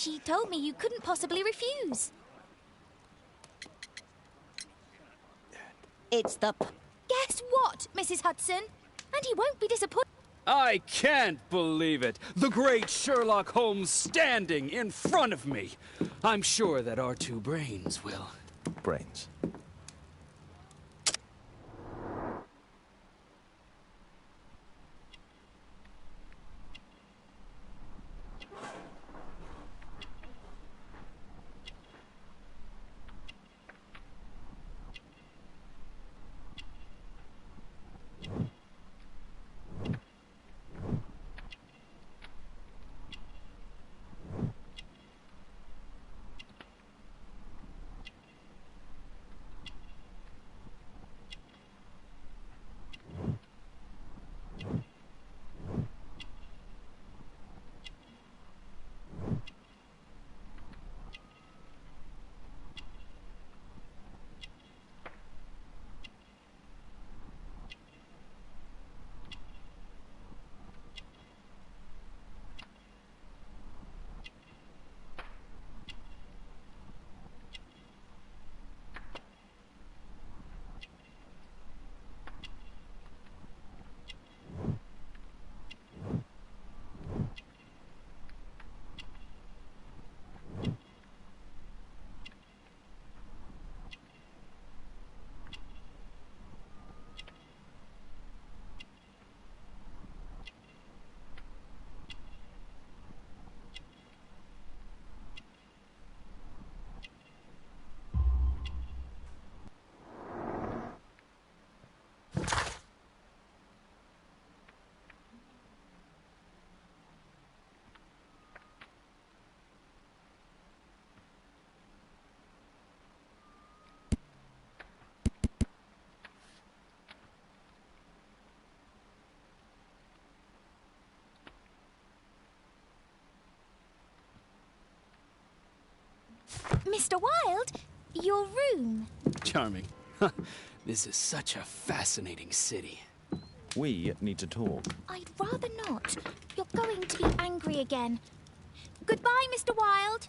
She told me you couldn't possibly refuse. It's the... Guess what, Mrs. Hudson? And he won't be disappointed. I can't believe it! The great Sherlock Holmes standing in front of me! I'm sure that our two brains will... Brains. Mr. Wilde, your room. Charming. This is such a fascinating city. We need to talk. I'd rather not. You're going to be angry again. Goodbye, Mr. Wilde.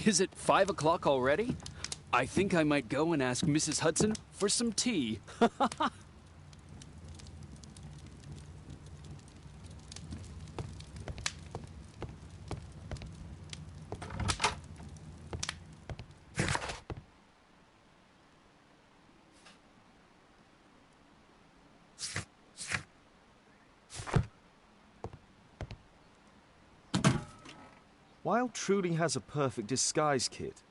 Is it 5 o'clock already? I think I might go and ask Mrs. Hudson for some tea. Wilde truly has a perfect disguise kit.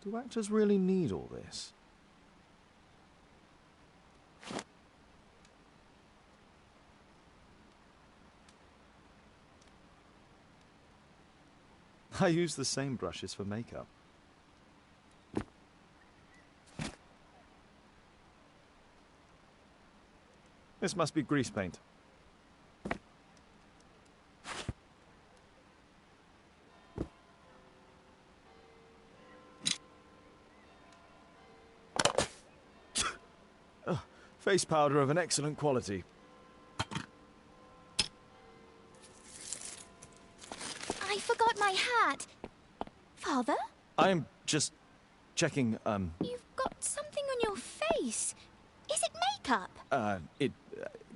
Do actors really need all this? I use the same brushes for makeup. This must be grease paint. Face powder of an excellent quality. I forgot my hat. Father? I'm just checking, You've got something on your face. Is it makeup? It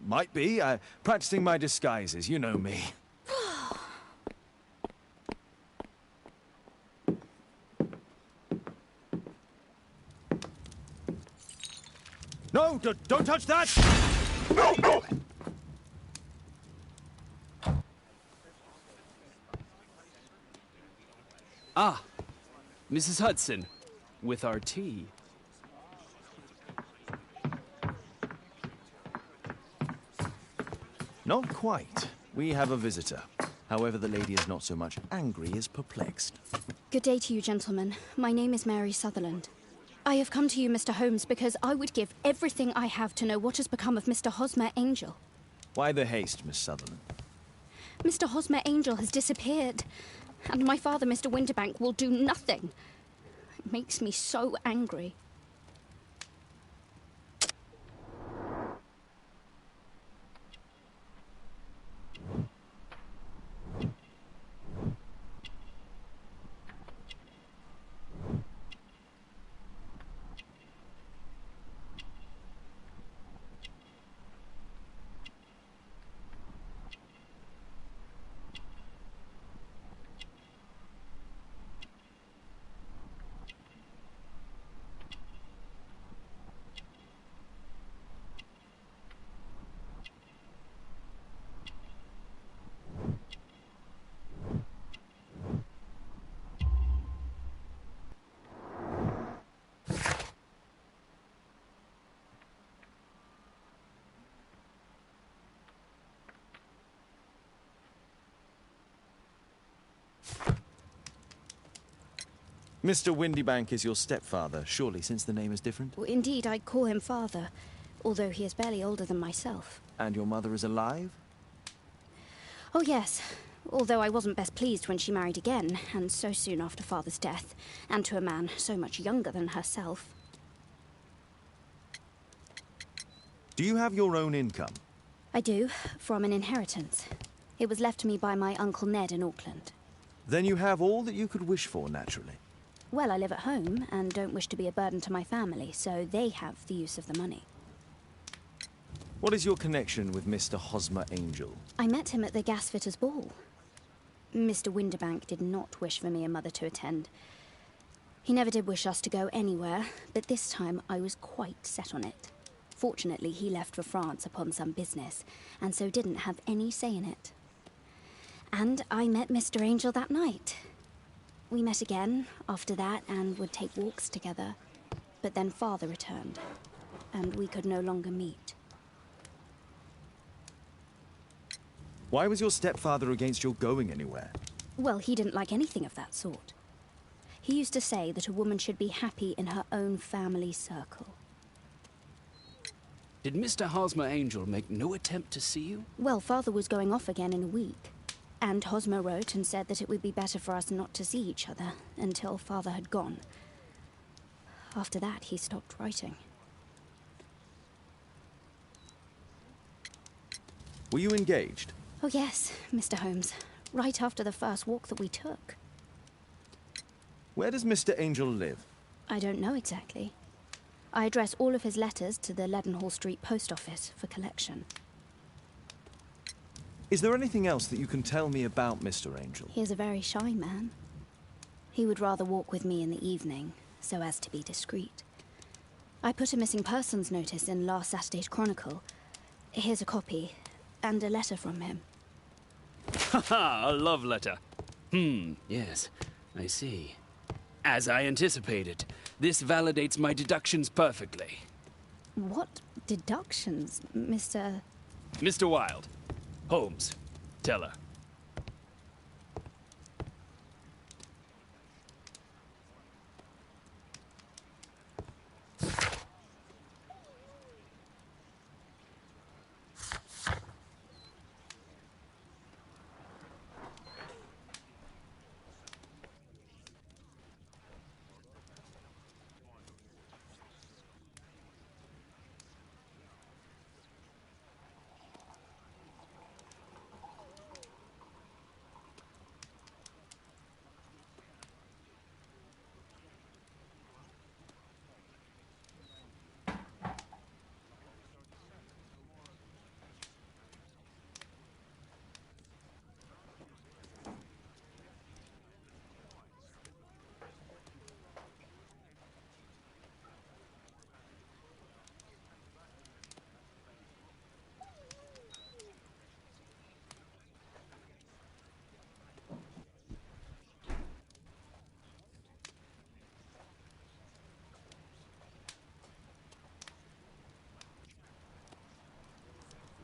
might be. Practicing my disguises, you know me. No, don't touch that! No, no! Ah, Mrs. Hudson, with our tea. Not quite. We have a visitor. However, the lady is not so much angry as perplexed. Good day to you, gentlemen. My name is Mary Sutherland. I have come to you, Mr. Holmes, because I would give everything I have to know what has become of Mr. Hosmer Angel. Why the haste, Miss Sutherland? Mr. Hosmer Angel has disappeared, and my father, Mr. Winterbank, will do nothing. It makes me so angry. Mr. Windybank is your stepfather, surely, since the name is different? Well, indeed, I call him father, although he is barely older than myself. And your mother is alive? Oh, yes. Although I wasn't best pleased when she married again, and so soon after father's death, and to a man so much younger than herself. Do you have your own income? I do, from an inheritance. It was left to me by my Uncle Ned in Auckland. Then you have all that you could wish for, naturally. Well, I live at home, and don't wish to be a burden to my family, so they have the use of the money. What is your connection with Mr. Hosmer Angel? I met him at the gasfitter's ball. Mr. Windybank did not wish for me and Mother to attend. He never did wish us to go anywhere, but this time I was quite set on it. Fortunately, he left for France upon some business, and so didn't have any say in it. And I met Mr. Angel that night. We met again after that and would take walks together. But then Father returned, and we could no longer meet. Why was your stepfather against your going anywhere? Well, he didn't like anything of that sort. He used to say that a woman should be happy in her own family circle. Did Mr. Hosmer Angel make no attempt to see you? Well, Father was going off again in a week. And Hosmer wrote and said that it would be better for us not to see each other until Father had gone. After that, he stopped writing. Were you engaged? Oh yes, Mr. Holmes. Right after the first walk that we took. Where does Mr. Angel live? I don't know exactly. I address all of his letters to the Leadenhall Street post office for collection. Is there anything else that you can tell me about Mr. Angel? He is a very shy man. He would rather walk with me in the evening, so as to be discreet. I put a missing persons notice in last Saturday's Chronicle. Here's a copy, and a letter from him. Haha, a love letter. Yes, I see. As I anticipated, this validates my deductions perfectly. What deductions, Mr. Mr. Wilde. Holmes, tell her.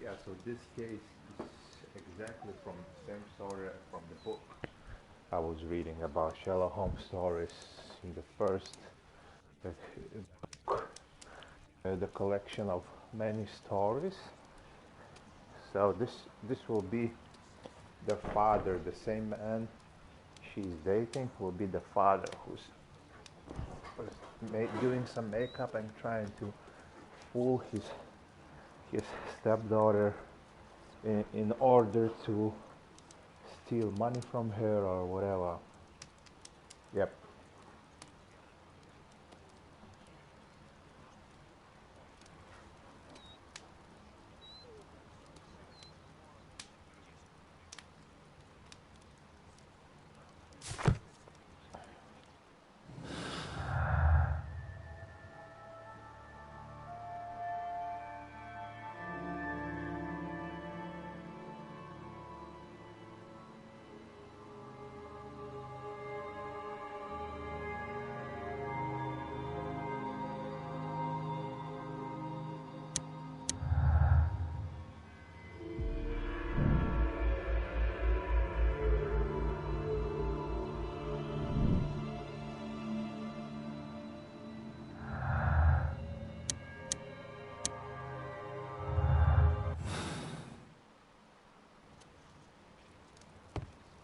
Yeah, so this case is exactly from the same story from the book. I was reading about Sherlock Holmes stories in the first book, the collection of many stories. So this will be the father, the same man she's dating will be the father who's doing some makeup and trying to fool his stepdaughter in order to steal money from her or whatever. Yep.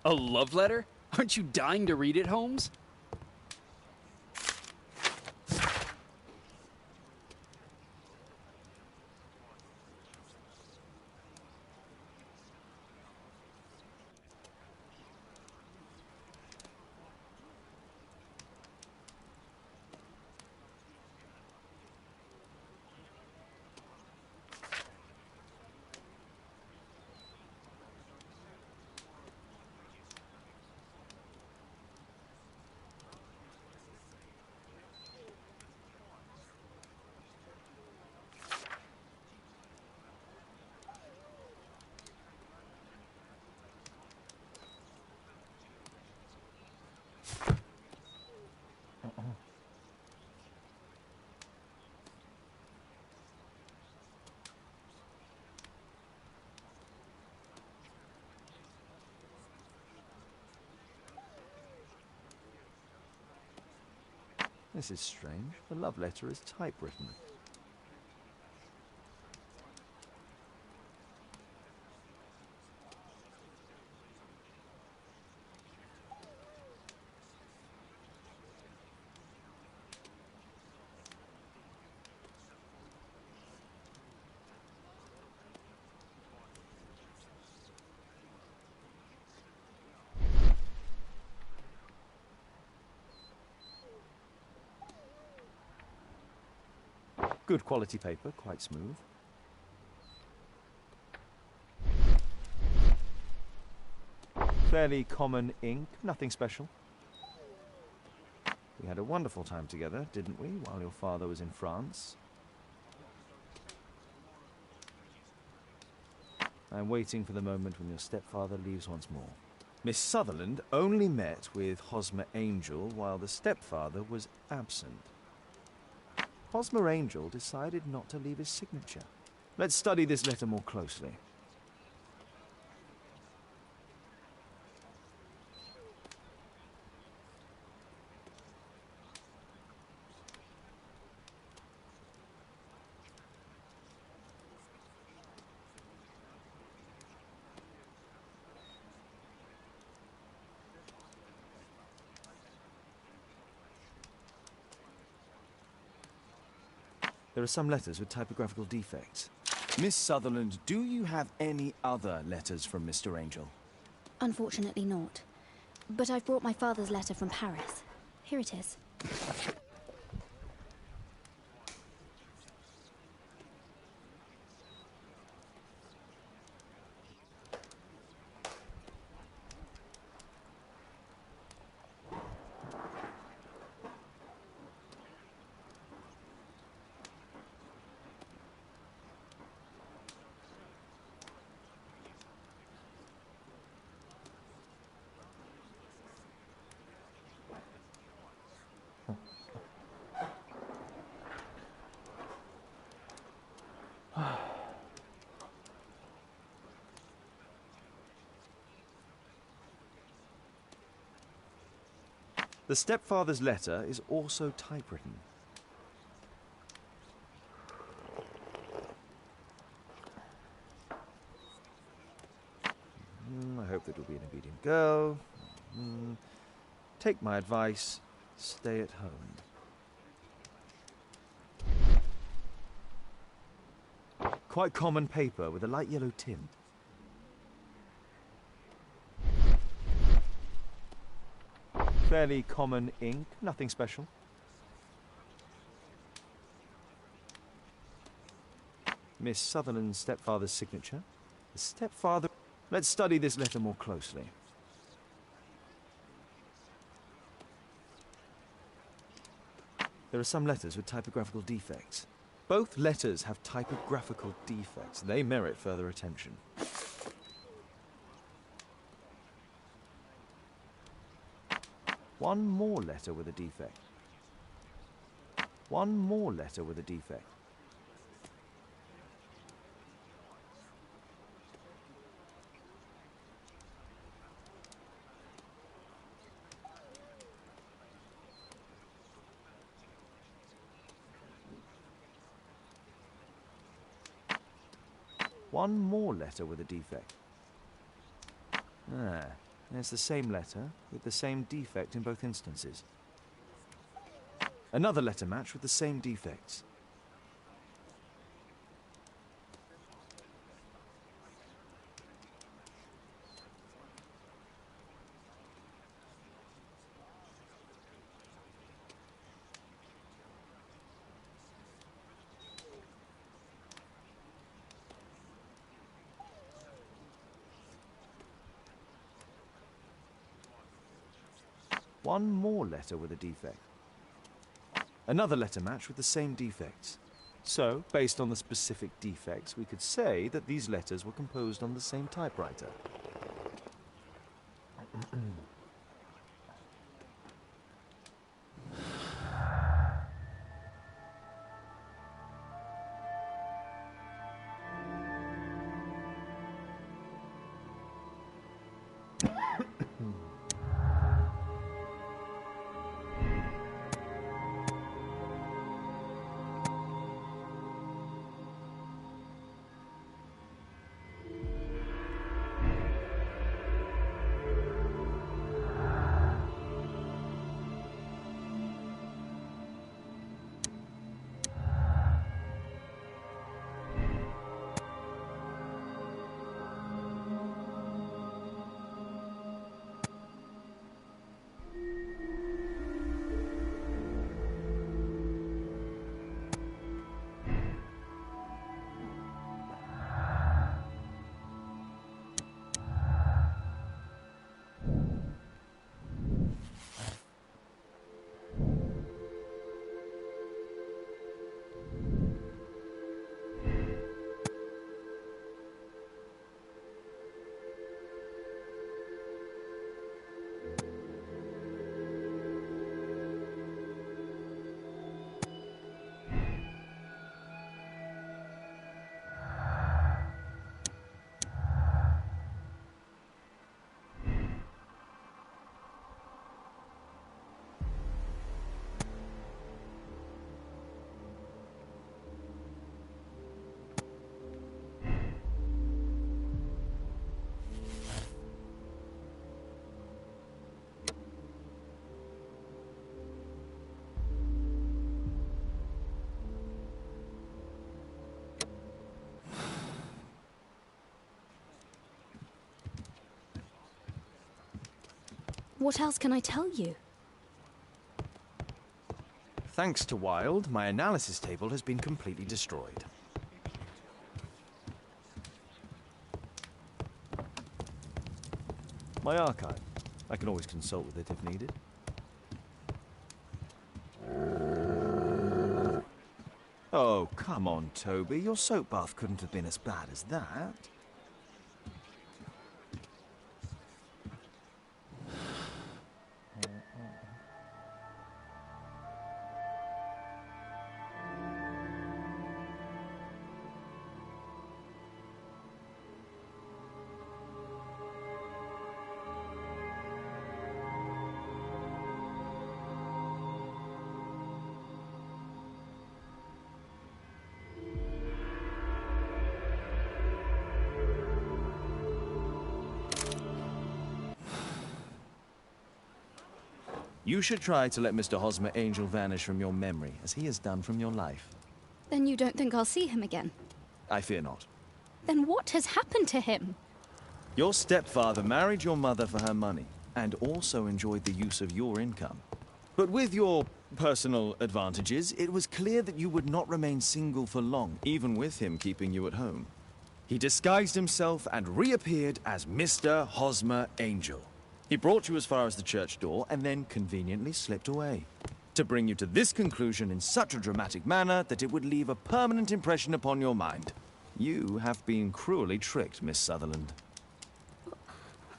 A love letter? Aren't you dying to read it, Holmes? This is strange. The love letter is typewritten. Good quality paper, quite smooth. Fairly common ink, nothing special. We had a wonderful time together, didn't we, while your father was in France? I'm waiting for the moment when your stepfather leaves once more. Miss Sutherland only met with Hosmer Angel while the stepfather was absent. Hosmer Angel decided not to leave his signature. Let's study this letter more closely. There are some letters with typographical defects. Miss Sutherland, do you have any other letters from Mr. Angel? Unfortunately not. But I've brought my father's letter from Paris. Here it is. The stepfather's letter is also typewritten. I hope that you'll be an obedient girl. Take my advice, stay at home. Quite common paper with a light yellow tint. Fairly common ink, nothing special. Miss Sutherland's stepfather's signature. The stepfather... Let's study this letter more closely. There are some letters with typographical defects. Both letters have typographical defects. They merit further attention. One more letter with a defect. One more letter with a defect. One more letter with a defect. There's the same letter with the same defect in both instances. Another letter match with the same defects. One more letter with a defect. Another letter match with the same defects. So, based on the specific defects, we could say that these letters were composed on the same typewriter. What else can I tell you? Thanks to Wilde, my analysis table has been completely destroyed. My archive. I can always consult with it if needed. Oh, come on, Toby. Your soap bath couldn't have been as bad as that. You should try to let Mr. Hosmer Angel vanish from your memory, as he has done from your life. Then you don't think I'll see him again? I fear not. Then what has happened to him? Your stepfather married your mother for her money, and also enjoyed the use of your income. But with your personal advantages, it was clear that you would not remain single for long, even with him keeping you at home. He disguised himself and reappeared as Mr. Hosmer Angel. He brought you as far as the church door and then conveniently slipped away. To bring you to this conclusion in such a dramatic manner that it would leave a permanent impression upon your mind. You have been cruelly tricked, Miss Sutherland.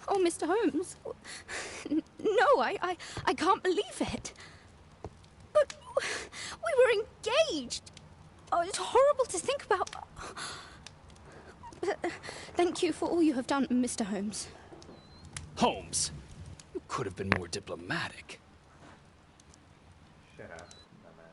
Oh, Mr. Holmes. No, I can't believe it. But we were engaged. Oh, it's horrible to think about. But thank you for all you have done, Mr. Holmes. Holmes, you could have been more diplomatic. Shut up, dumbass.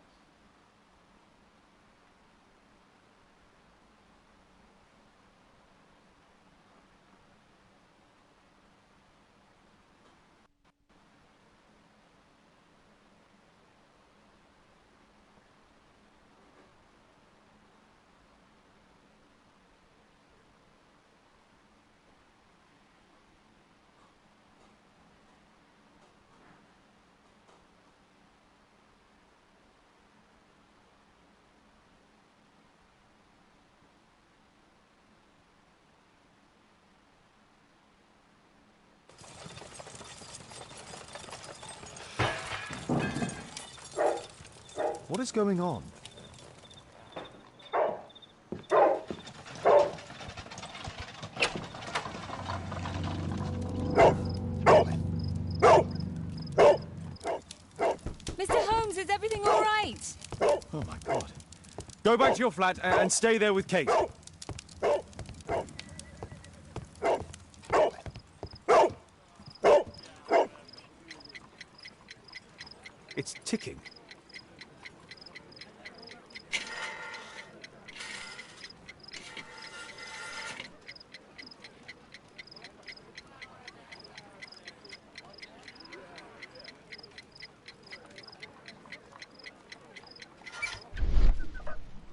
What is going on? Mr. Holmes, is everything all right? Oh my God. Go back to your flat and stay there with Kate. It's ticking.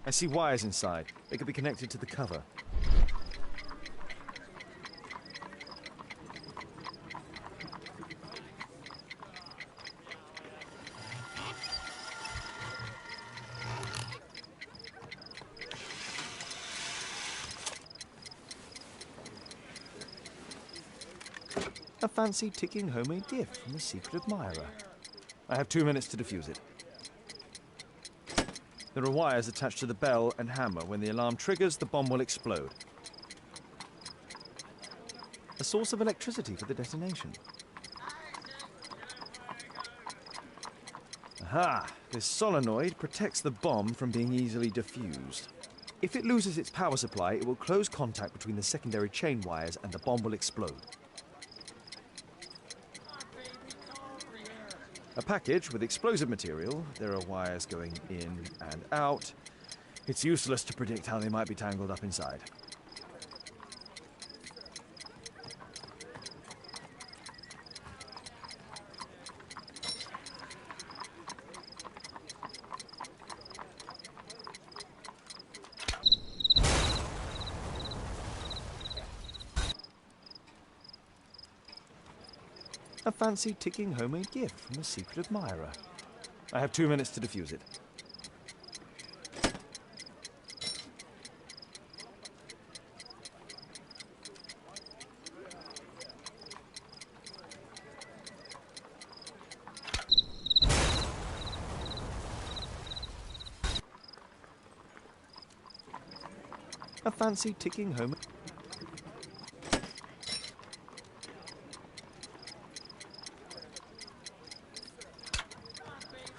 I see wires inside. They could be connected to the cover. A fancy ticking homemade gift from a secret admirer. I have 2 minutes to defuse it. There are wires attached to the bell and hammer. When the alarm triggers, the bomb will explode. A source of electricity for the detonation. Aha! This solenoid protects the bomb from being easily diffused. If it loses its power supply, it will close contact between the secondary chain wires and the bomb will explode. A package with explosive material. There are wires going in and out. It's useless to predict how they might be tangled up inside. A fancy ticking homemade gift from a secret admirer. I have 2 minutes to defuse it. A fancy ticking homemade...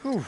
Whew.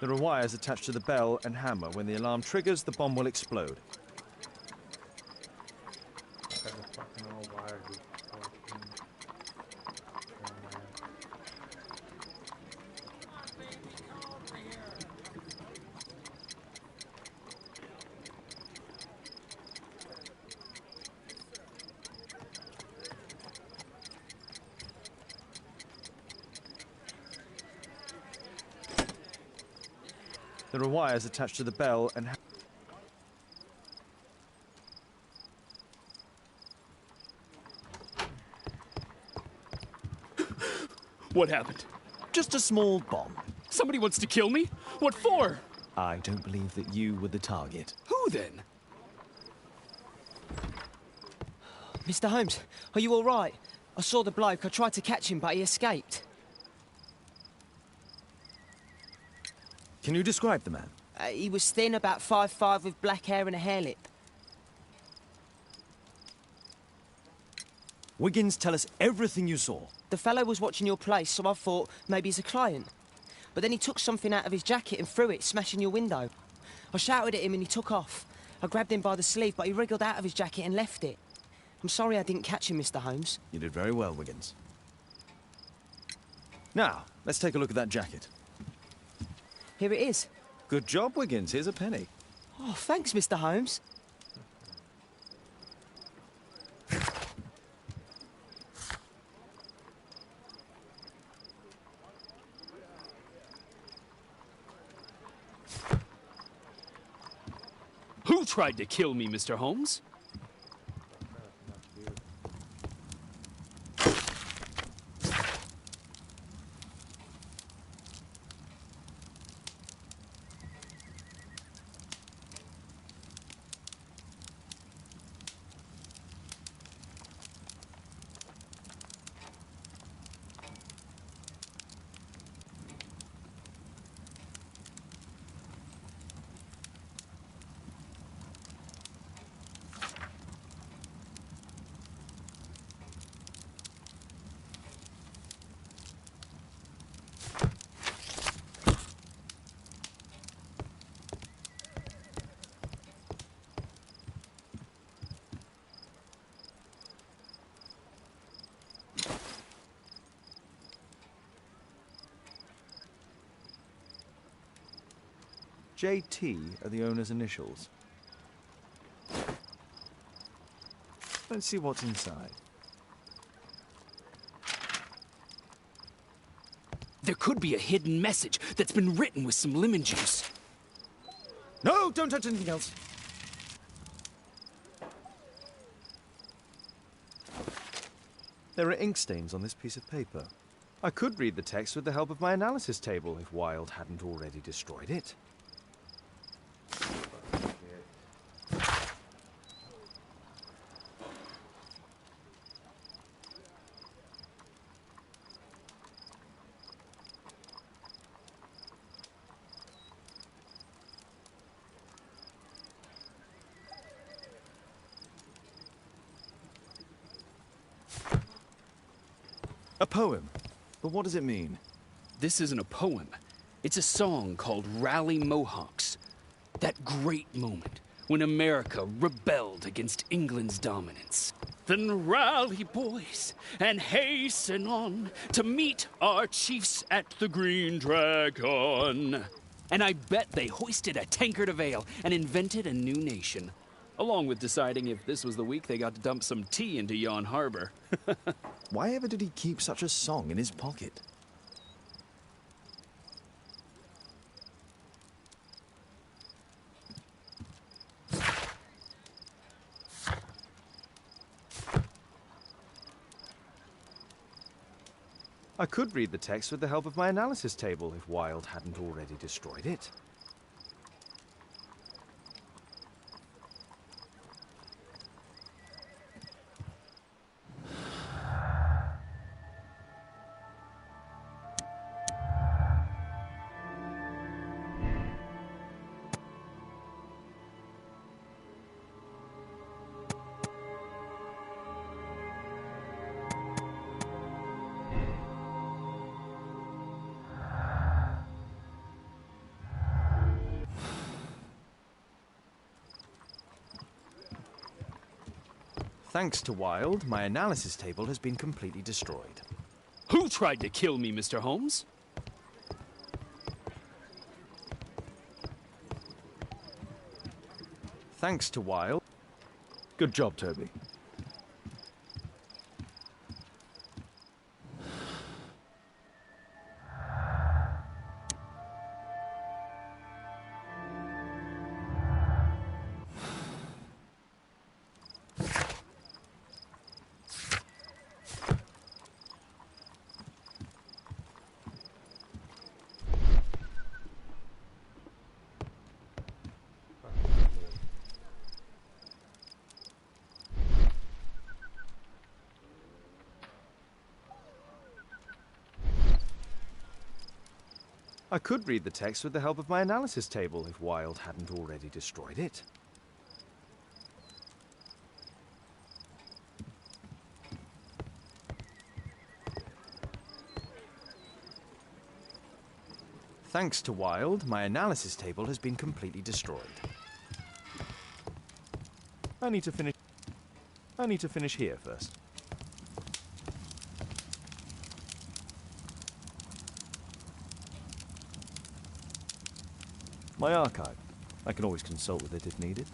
There are wires attached to the bell and hammer. When the alarm triggers, the bomb will explode. There are wires attached to the bell and... What happened? Just a small bomb. Somebody wants to kill me? What for? I don't believe that you were the target. Who then? Mr. Holmes, are you all right? I saw the bloke. I tried to catch him, but he escaped. Can you describe the man? He was thin, about 5'5", with black hair and a hair lip. Wiggins, tell us everything you saw. The fellow was watching your place, so I thought maybe he's a client. But then he took something out of his jacket and threw it, smashing your window. I shouted at him and he took off. I grabbed him by the sleeve, but he wriggled out of his jacket and left it. I'm sorry I didn't catch him, Mr. Holmes. You did very well, Wiggins. Now, let's take a look at that jacket. Here it is. Good job, Wiggins. Here's a penny. Oh, thanks, Mr. Holmes. Who tried to kill me, Mr. Holmes? JT are the owner's initials. Let's see what's inside. There could be a hidden message that's been written with some lemon juice. No, don't touch anything else. There are ink stains on this piece of paper. I could read the text with the help of my analysis table if Wilde hadn't already destroyed it. A poem. But what does it mean? This isn't a poem. It's a song called Rally Mohawks. That great moment when America rebelled against England's dominance. Then rally, boys, and hasten on to meet our chiefs at the Green Dragon. And I bet they hoisted a tankard of ale and invented a new nation. Along with deciding if this was the week they got to dump some tea into yon harbor. Why ever did he keep such a song in his pocket? I could read the text with the help of my analysis table if Wilde hadn't already destroyed it. Thanks to Wilde, my analysis table has been completely destroyed. Who tried to kill me, Mr. Holmes? Thanks to Wilde. Good job, Toby. I could read the text with the help of my analysis table if Wilde hadn't already destroyed it. Thanks to Wilde, my analysis table has been completely destroyed. I need to finish here first. My archive. I can always consult with it if needed.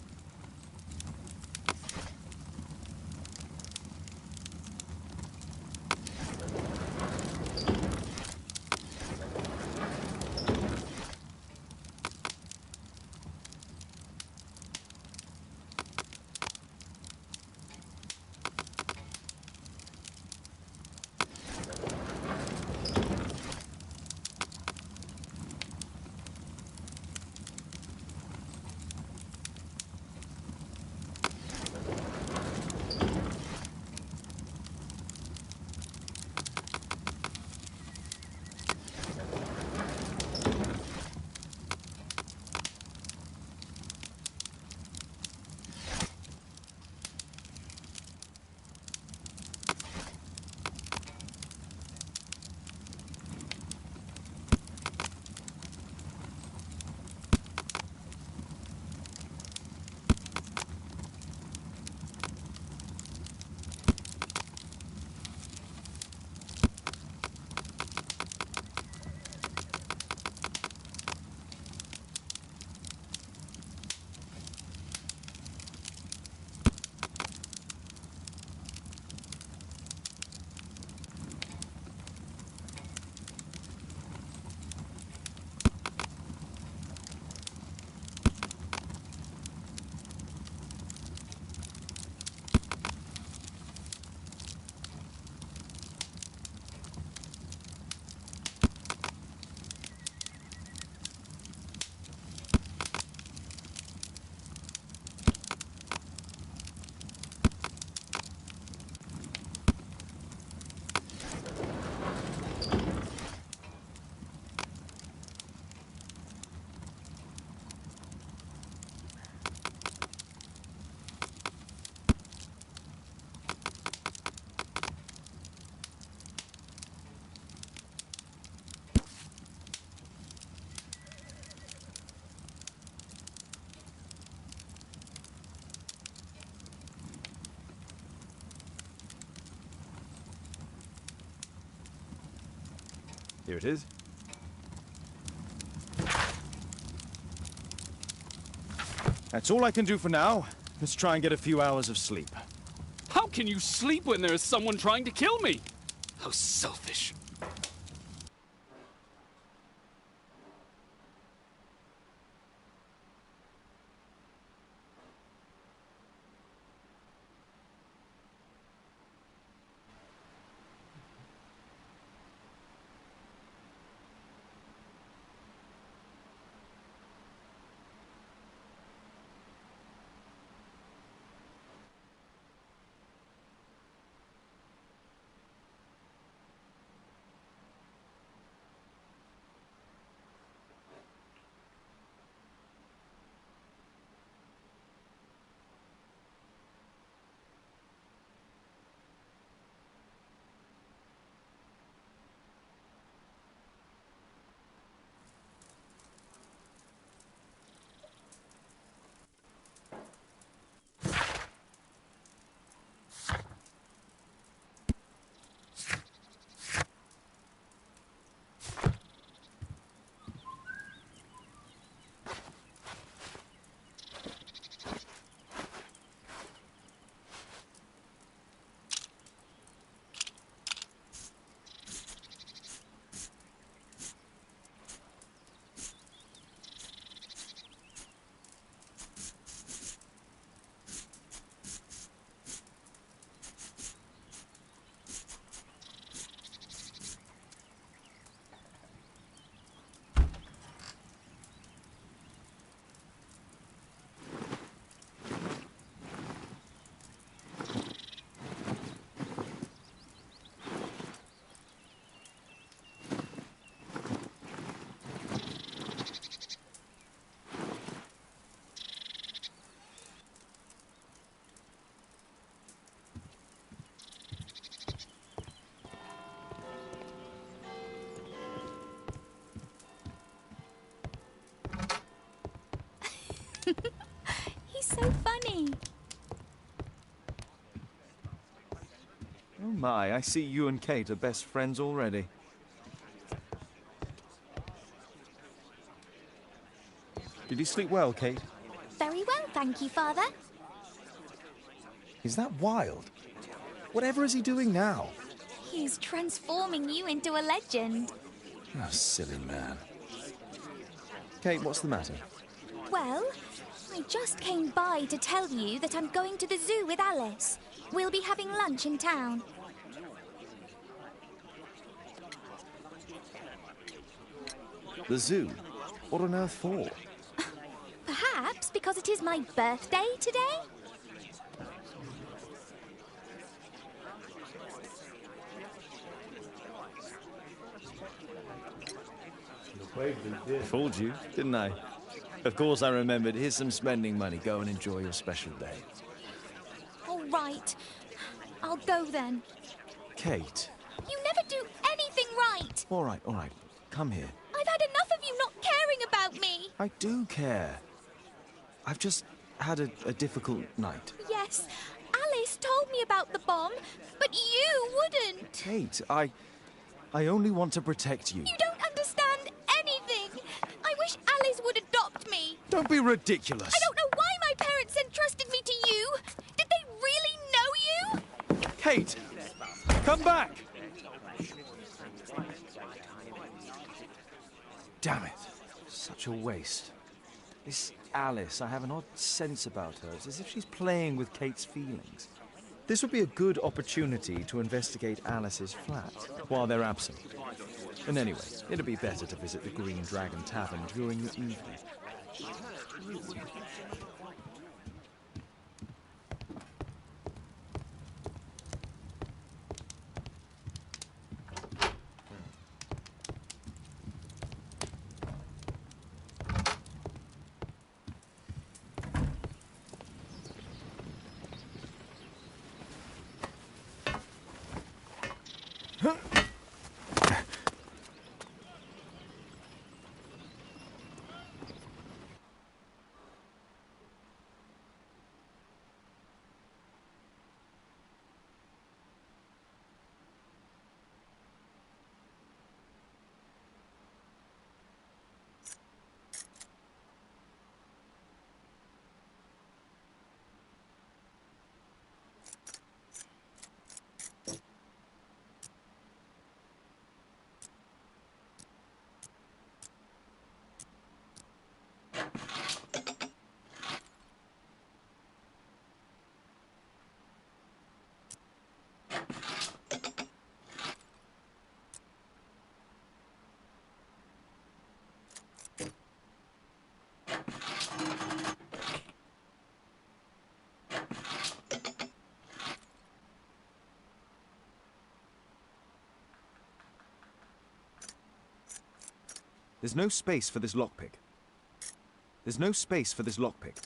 Here it is. That's all I can do for now. Let's try and get a few hours of sleep. How can you sleep when there is someone trying to kill me? How selfish. Oh my, I see you and Kate are best friends already. Did you sleep well, Kate? Very well, thank you, Father. Is that wild? Whatever is he doing now? He's transforming you into a legend. Oh, silly man. Kate, what's the matter? Well, I just came by to tell you that I'm going to the zoo with Alice. We'll be having lunch in town. The zoo? What on earth for? Perhaps because it is my birthday today? Fooled you, didn't I? Of course I remembered. Here's some spending money. Go and enjoy your special day. All right. I'll go then. Kate. You never do anything right. All right. Come here. I've had enough of you not caring about me. I do care. I've just had a difficult night. Yes, Alice told me about the bomb, but you wouldn't. Kate, I only want to protect you. You don't understand anything. I wish Alice would adopt me. Don't be ridiculous. I don't know why my parents entrusted me to you. Did they really know you? Kate, come back! Damn it. Such a waste. This Alice, I have an odd sense about her. It's as if she's playing with Kate's feelings. This would be a good opportunity to investigate Alice's flat while they're absent. And anyway, it'd be better to visit the Green Dragon Tavern during the evening. There's no space for this lockpick. There's no space for this lockpick.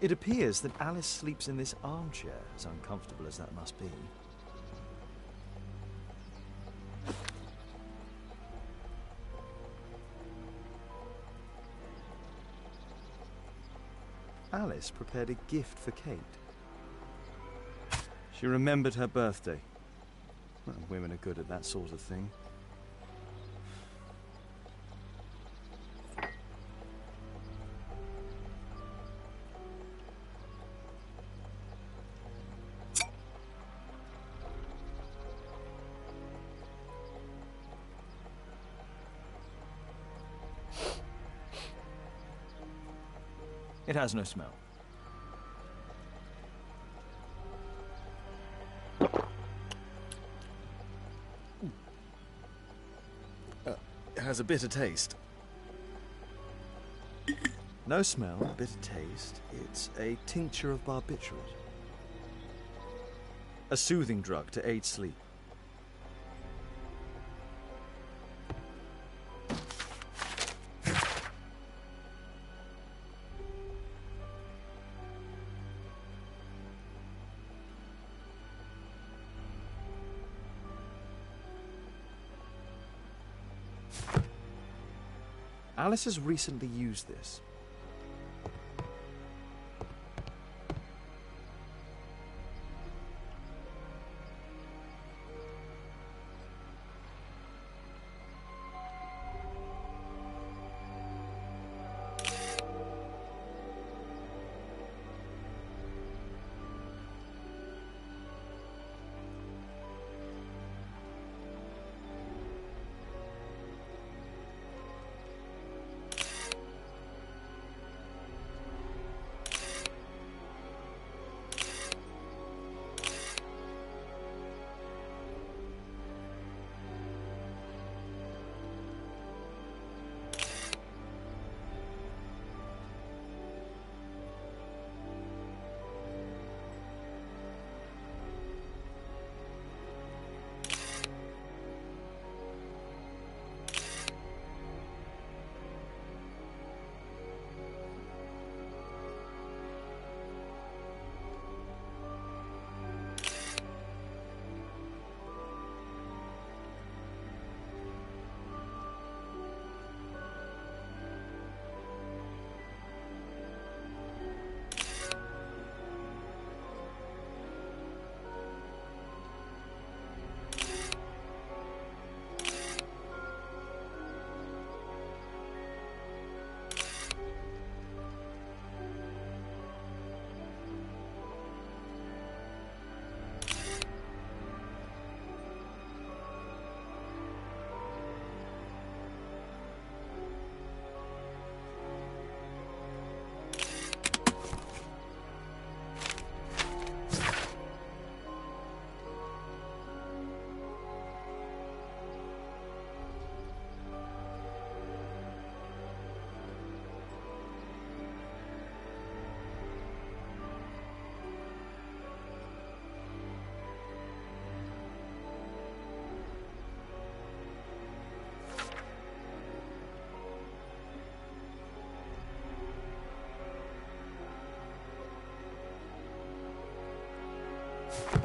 It appears that Alice sleeps in this armchair, as uncomfortable as that must be. Alice prepared a gift for Kate. She remembered her birthday. Well, women are good at that sort of thing. It has no smell. It has a bitter taste. No smell, bitter taste. It's a tincture of barbiturate. A soothing drug to aid sleep. Alice has recently used this.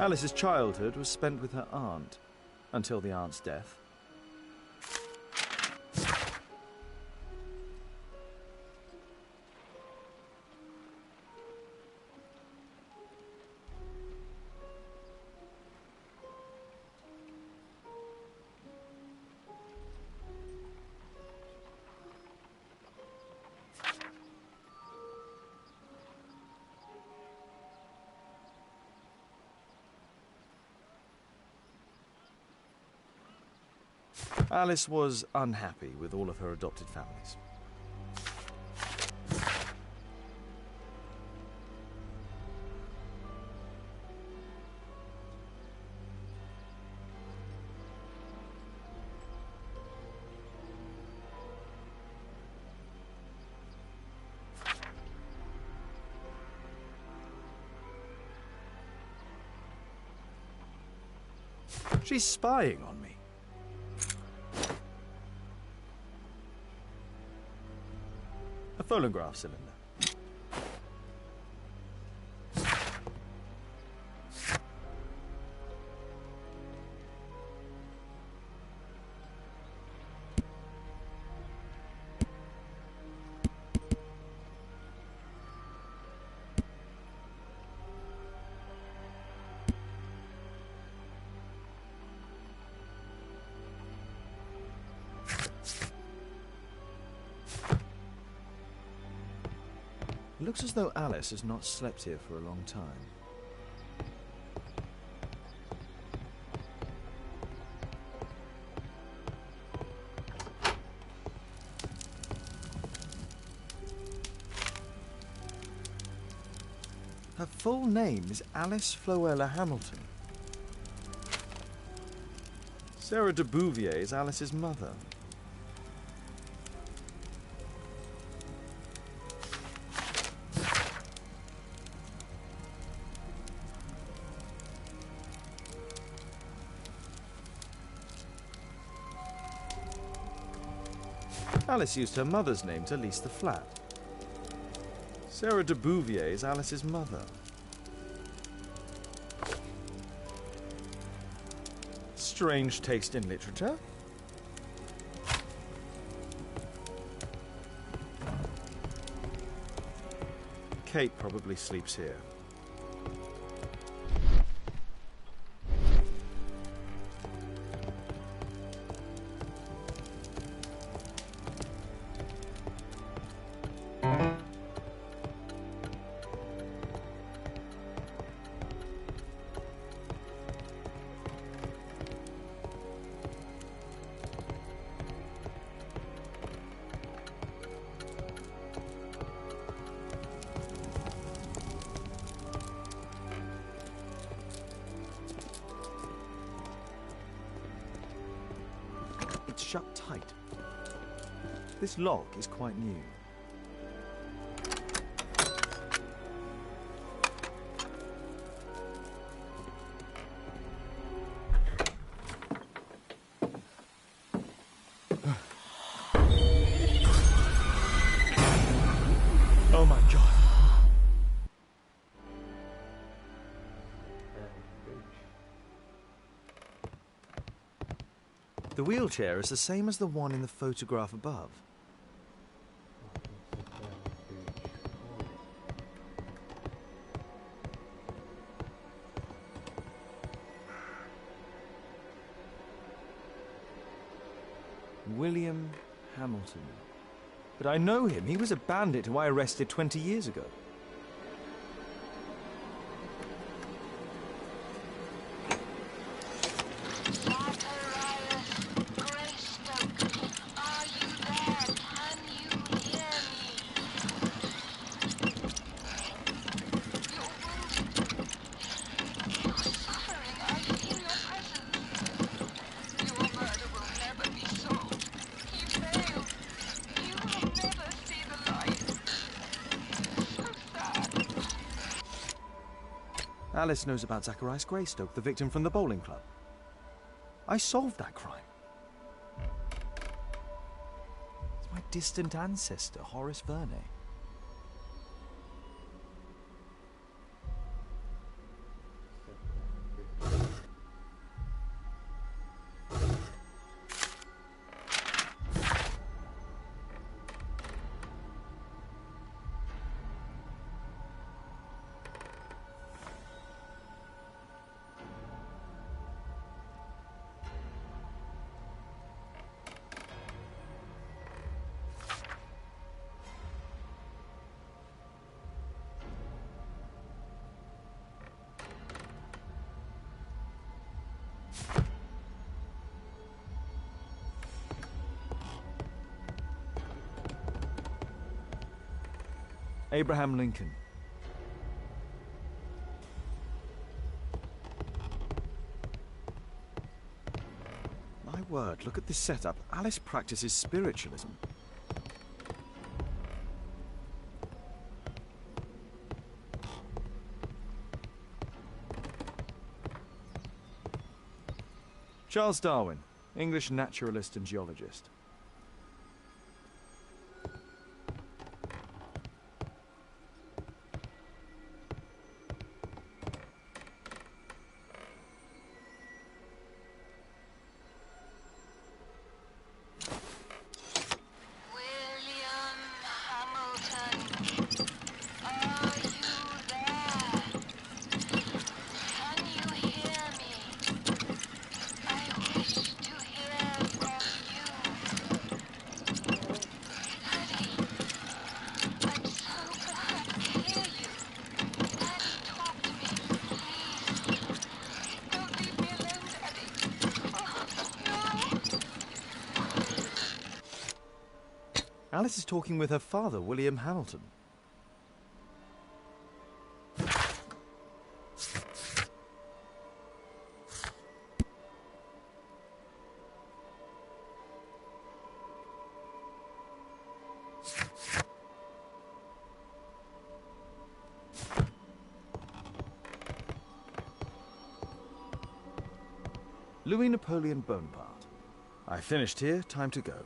Alice's childhood was spent with her aunt, until the aunt's death. Alice was unhappy with all of her adopted families. She's spying on me. A phonograph cylinder. It looks as though Alice has not slept here for a long time. Her full name is Alice Floella Hamilton. Sarah de Bouvier is Alice's mother. Alice used her mother's name to lease the flat. Sarah de Bouvier is Alice's mother. Strange taste in literature. Kate probably sleeps here. Shut tight. This lock is quite new. Oh my God. The wheelchair is the same as the one in the photograph above. William Hamilton. But I know him. He was a bandit who I arrested 20 years ago. Alice knows about Zacharias Greystoke, the victim from the bowling club. I solved that crime. It's my distant ancestor, Horace Verney. Abraham Lincoln. My word, look at this setup. Alice practices spiritualism. Charles Darwin, English naturalist and geologist. Alice is talking with her father, William Hamilton. Louis Napoleon Bonaparte. I finished here, time to go.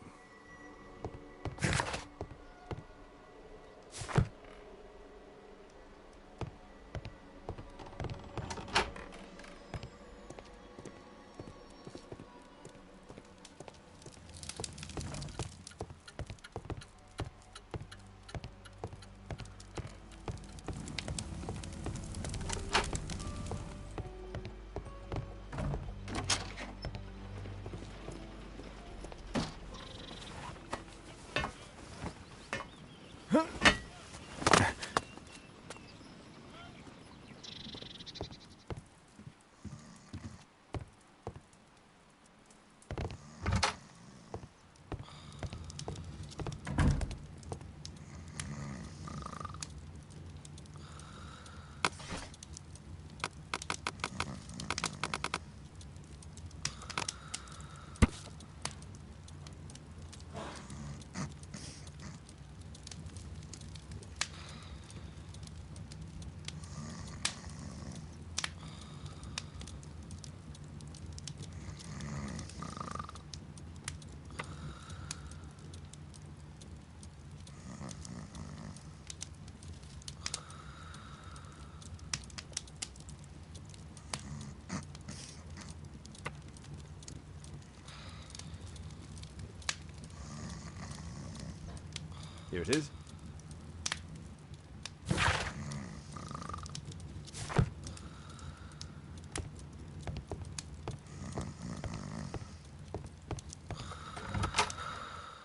Here it is.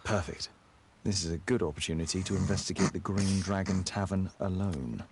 Perfect. This is a good opportunity to investigate the Green Dragon Tavern alone.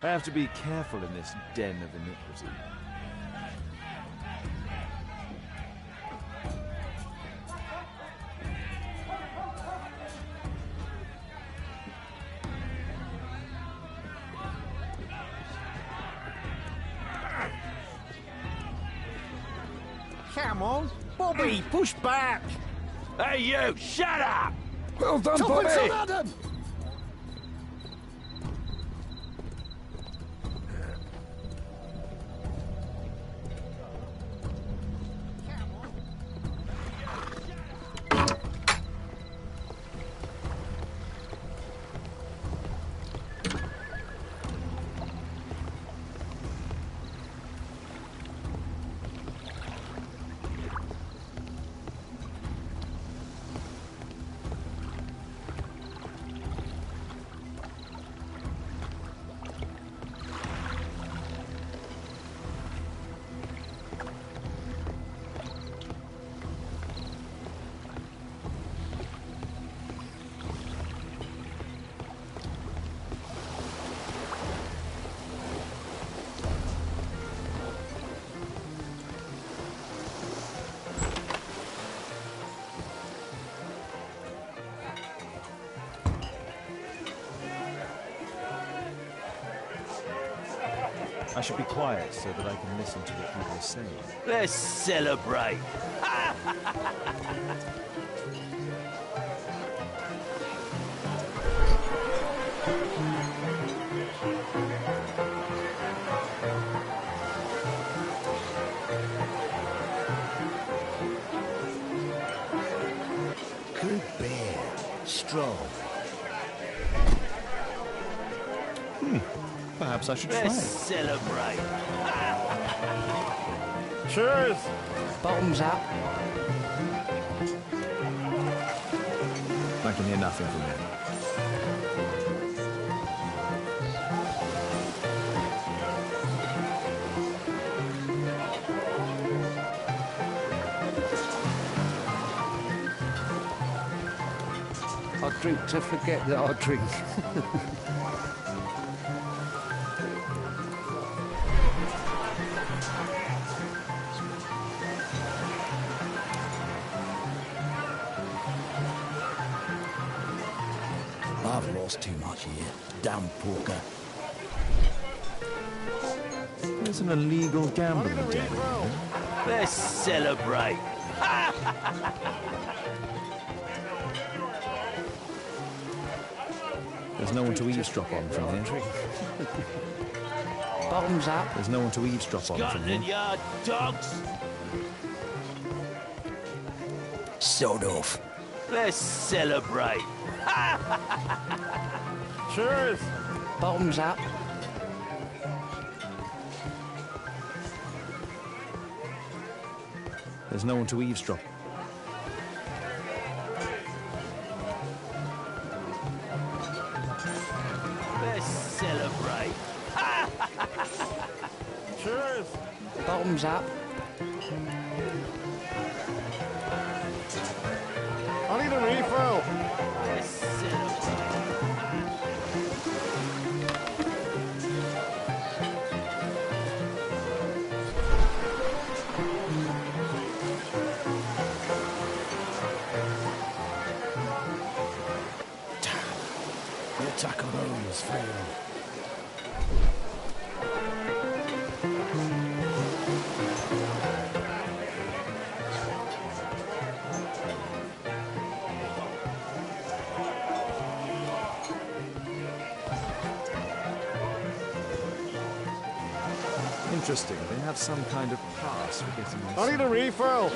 I have to be careful in this den of iniquity. Come on, Bobby, push back! Hey, you! Shut up! Well done, Bobby! I should be quiet so that I can listen to what people are saying. Let's celebrate. Good bear, strong. Perhaps I should try. Let's celebrate. Cheers! Bottoms up. I can hear nothing from here. I drink to forget that I drink. I've lost too much here. Damn porker. There's an illegal gambling den. Let's celebrate. There's no one to eavesdrop on from here. Bottoms up. There's no one to eavesdrop on from Scotland here. Yard dogs. Sod off. Let's celebrate. Cheers! Bottoms up. There's no one to eavesdrop. Let's celebrate. Cheers! Bottoms up. I need a refill. The attack on home has failed. Interesting, they have some kind of pass for getting this. I need a refill.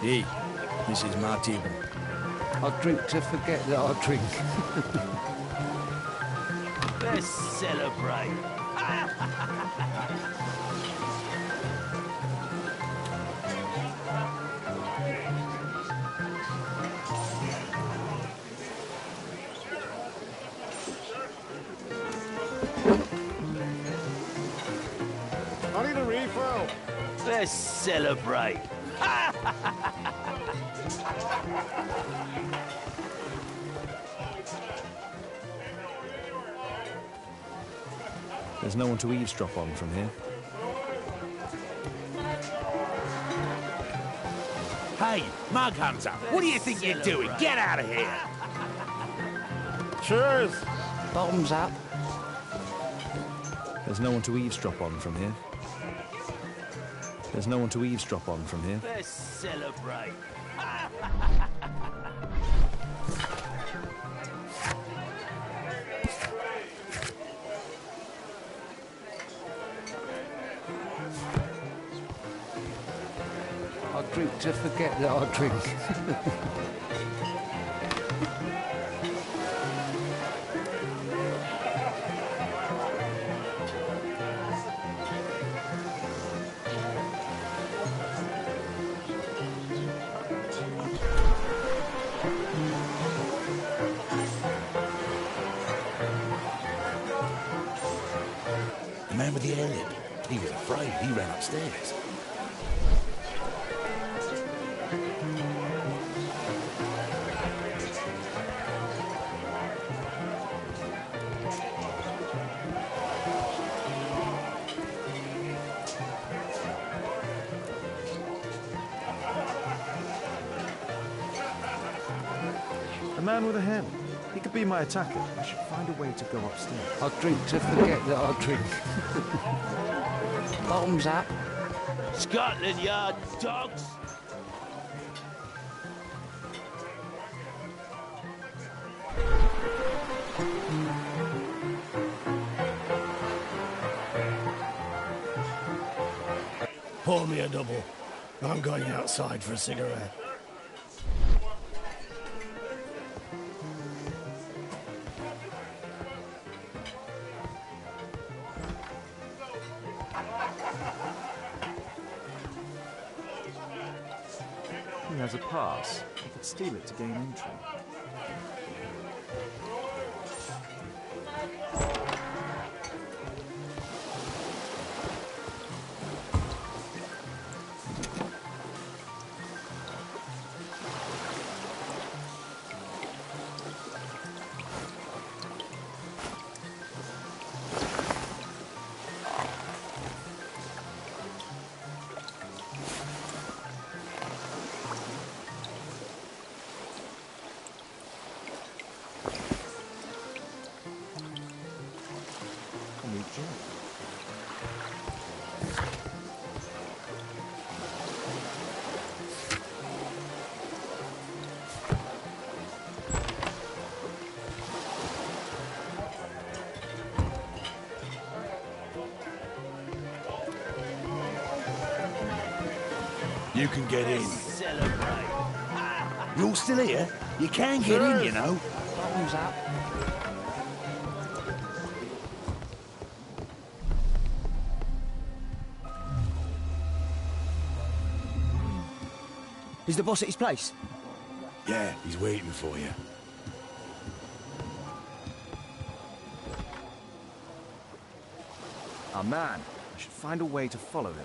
Hey, this is my table. I drink to forget that I drink. Let's celebrate. I need a refill. Let's celebrate. There's no one to eavesdrop on from here. Hey, mug hands up. What do you think you're doing? Get out of here. Cheers. Bottoms up. There's no one to eavesdrop on from here. There's no one to eavesdrop on from here. Let's celebrate. I drink to forget that I drink. The man with the air lip. He was afraid. He ran upstairs. A man with a hen. He could be my attacker. I should find a way to go upstairs. I drink to forget that I drink. Bottoms up. Scotland Yard dogs. Pour me a double. I'm going outside for a cigarette. He has a pass. He could steal it to gain entry. You can get in. You're still here? You can get in, you know. Bottoms up. Is the boss at his place? Yeah, he's waiting for you. Our man. I should find a way to follow him.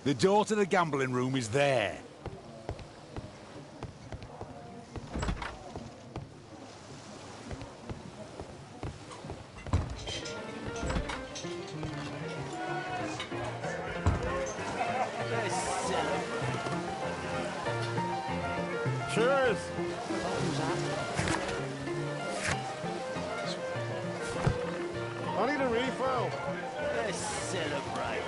The door to the gambling room is there. Cheers! I need a refill. Let's celebrate.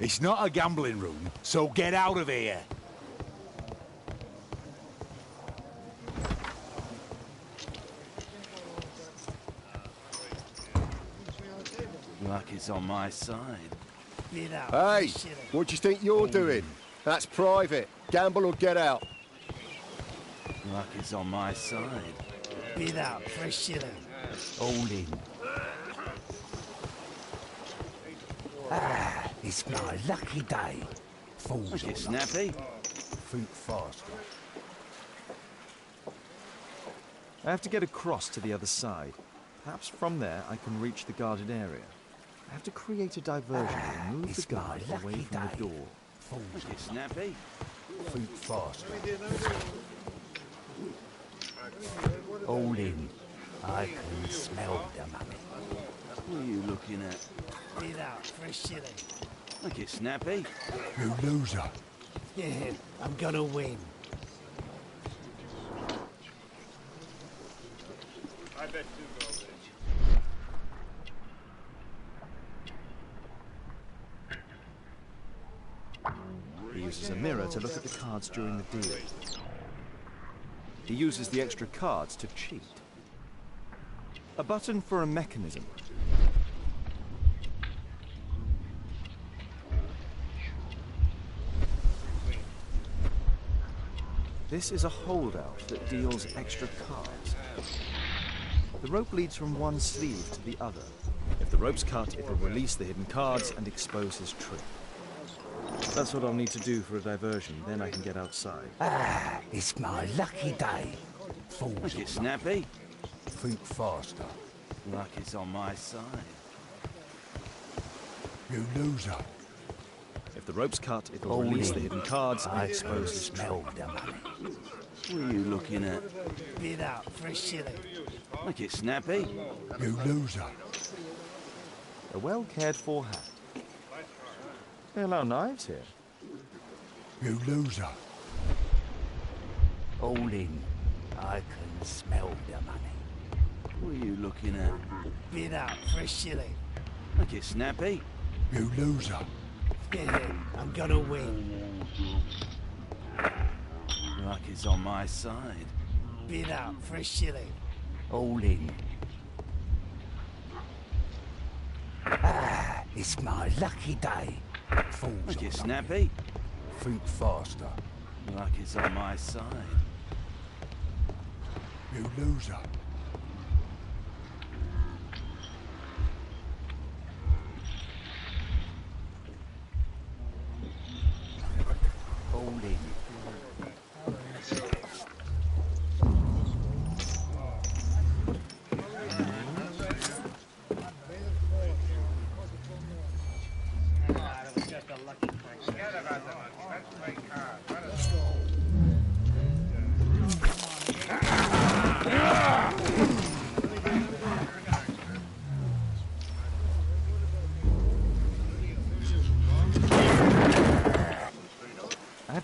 It's not a gambling room, so get out of here. Luck is on my side. Hey, what do you think you're doing? That's private. Gamble or get out. Luck is on my side. Bid out for a shilling. All in. Ah, it's my lucky day. Fools Get snappy. think faster. I have to get across to the other side. Perhaps from there I can reach the guarded area. I have to create a diversion and move the guard away from the door. Fools Get snappy. think faster. All in. I can smell the money. What are you looking at? Bid out for a shilling. Look it snappy. You loser. Yeah, I'm gonna win. I bet you go, He uses a mirror to look at the cards during the deal. He uses the extra cards to cheat. A button for a mechanism. This is a holdout that deals extra cards. The rope leads from one sleeve to the other. If the rope's cut, it will release the hidden cards and expose his trick. That's what I'll need to do for a diversion, then I can get outside. Ah, it's my lucky day. Fools Get snappy. think faster. Luck is on my side. You loser. If the rope's cut, it will release the hidden cards and expose his trick. The money. What are you looking at? Bid out for a shilling. Look it snappy. You loser. A well-cared-for hat. They allow knives here. You loser. All in. I can smell the money. What are you looking at? Bid out for a shilling. Look it snappy. You loser. Yeah, I'm gonna win. Luck is on my side. Bid out for a shilling. All in. Ah, it's my lucky day. Fools Look it snappy. think faster. Luck is on my side. You loser. All in.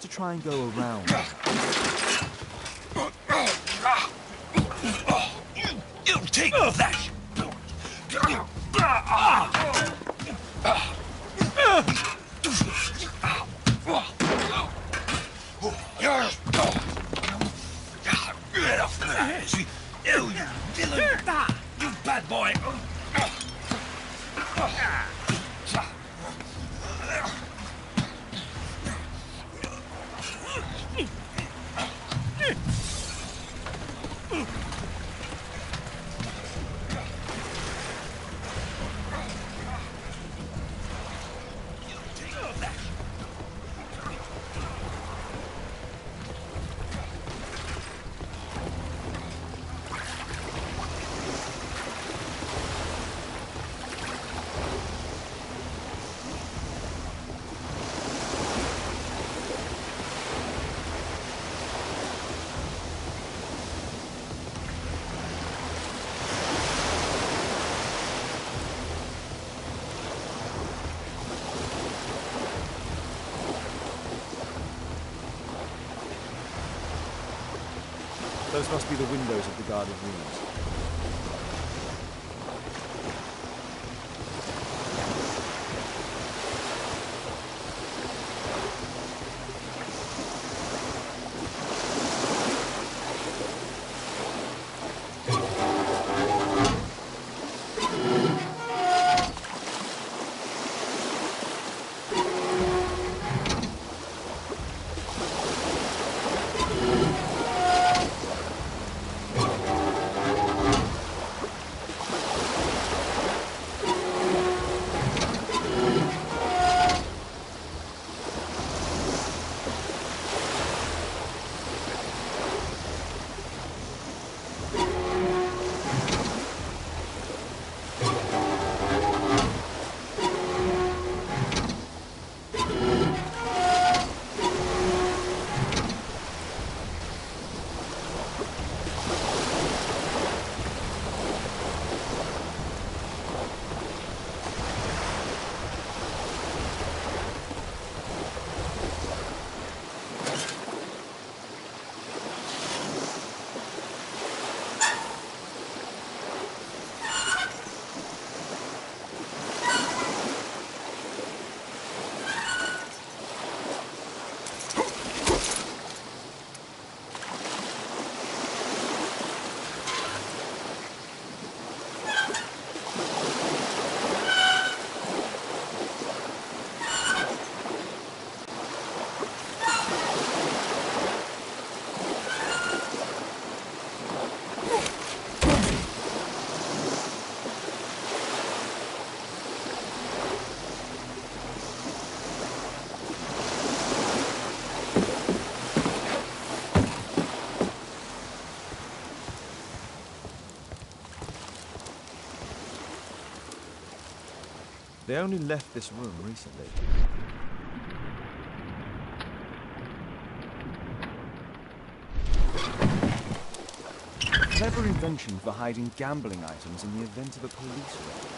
had to try and go around. You take that! Get off there! You villain! You bad boy! Those must be the windows of the guarded rooms. They only left this room recently. Clever invention for hiding gambling items in the event of a police raid.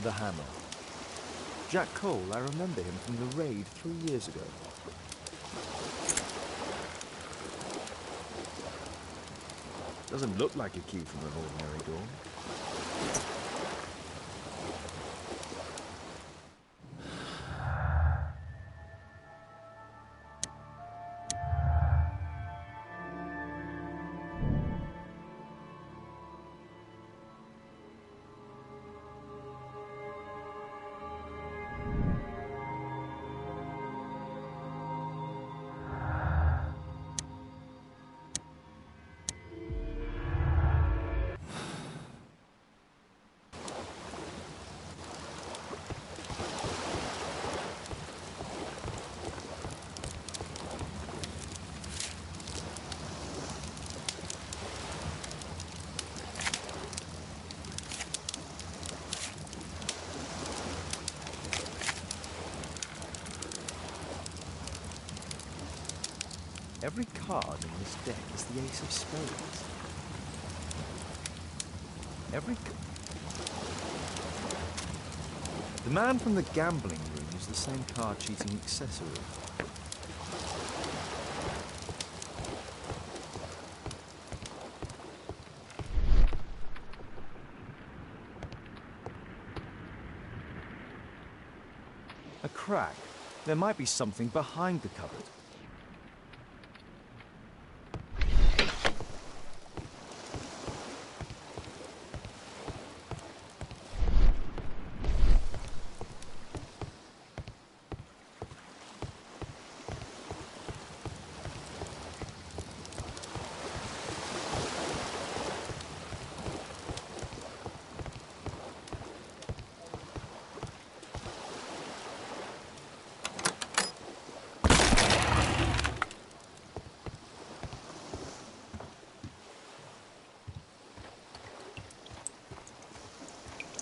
The hammer. Jack Cole, I remember him from the raid 3 years ago. Doesn't look like a key from an ordinary door. Every card in this deck is the ace of spades. The man from the gambling room is the same card cheating accessory. A crack. There might be something behind the cupboard.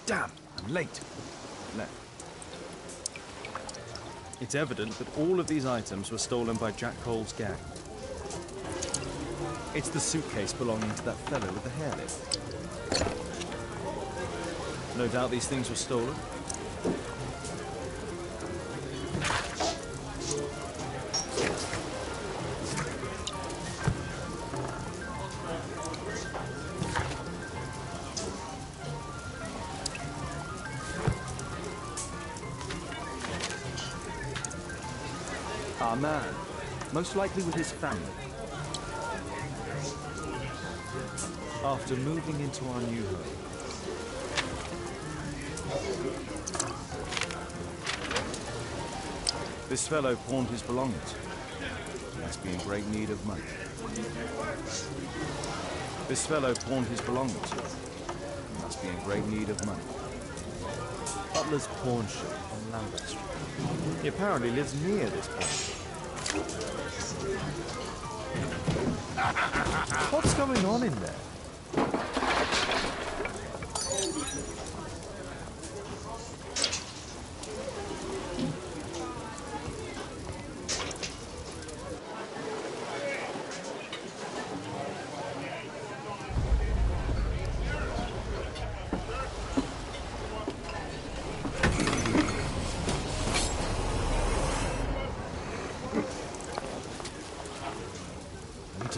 Damn, I'm late. Left. It's evident that all of these items were stolen by Jack Cole's gang. It's the suitcase belonging to that fellow with the hairlip. No doubt these things were stolen. Our man, most likely with his family. After moving into our new home. This fellow pawned his belongings. He must be in great need of money. This fellow pawned his belongings. He must be in great need of money. Butler's pawn shop on Lambert Street. He apparently lives near this pawn shop. What's going on in there?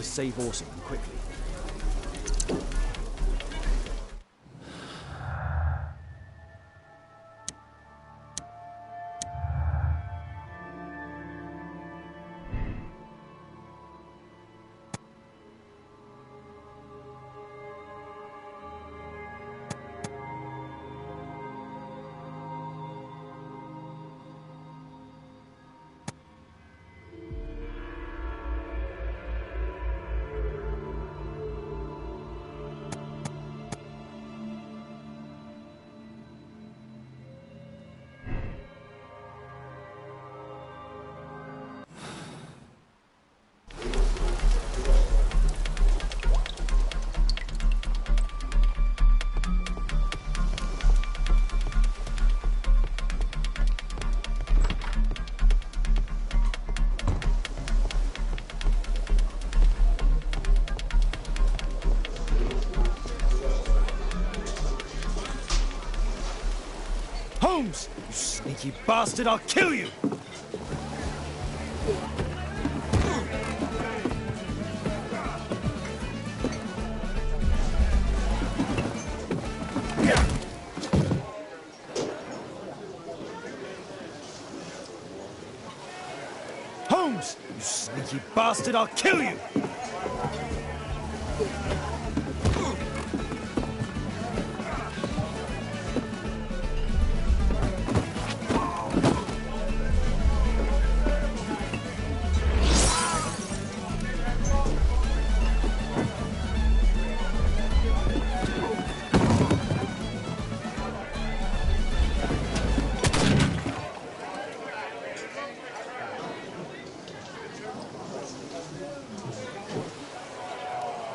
Save Orson quickly. Holmes! You sneaky bastard, I'll kill you! Holmes! You sneaky bastard, I'll kill you!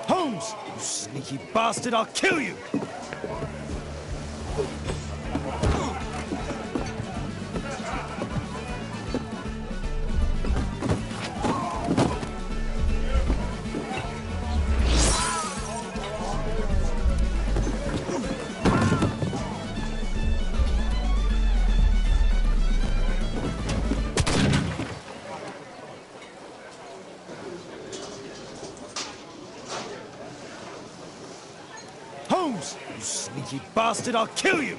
Holmes! You sneaky bastard, I'll kill you! sneaky bastard, I'll kill you!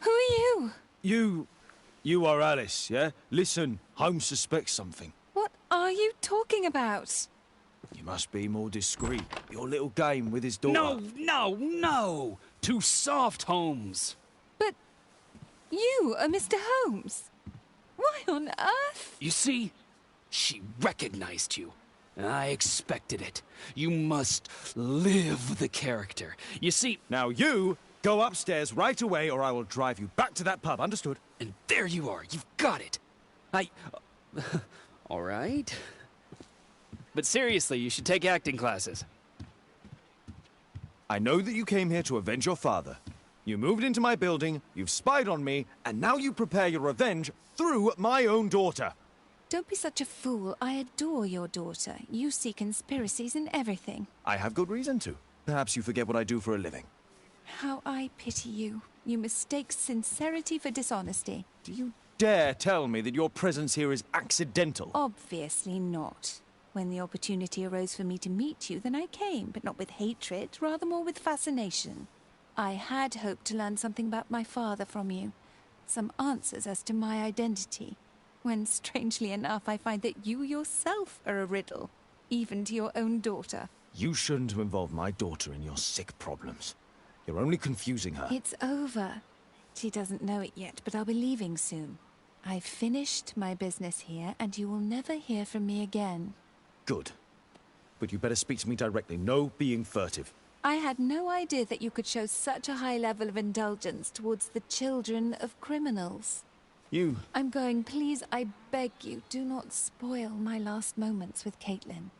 Who are you? You are Alice, yeah? Listen, Holmes suspects something. What are you talking about? You must be more discreet. Your little game with his daughter. No, no, no! Too soft, Holmes. But you are Mr. Holmes. Why on earth? You see, she recognized you. I expected it. You must live the character. You see... Now you go upstairs right away or I will drive you back to that pub, understood? And there you are, you've got it. All right. But seriously, you should take acting classes. I know that you came here to avenge your father. You moved into my building, you've spied on me, and now you prepare your revenge through my own daughter. Don't be such a fool. I adore your daughter. You see conspiracies in everything. I have good reason to. Perhaps you forget what I do for a living. How I pity you. You mistake sincerity for dishonesty. Do you dare tell me that your presence here is accidental? Obviously not. When the opportunity arose for me to meet you, then I came, but not with hatred, rather more with fascination. I had hoped to learn something about my father from you. Some answers as to my identity. When, strangely enough, I find that you yourself are a riddle, even to your own daughter. You shouldn't have involved my daughter in your sick problems. You're only confusing her. It's over. She doesn't know it yet, but I'll be leaving soon. I've finished my business here, and you will never hear from me again. Good. But you better speak to me directly. No being furtive. I had no idea that you could show such a high level of indulgence towards the children of criminals. I'm going. Please, I beg you, do not spoil my last moments with Caitlin.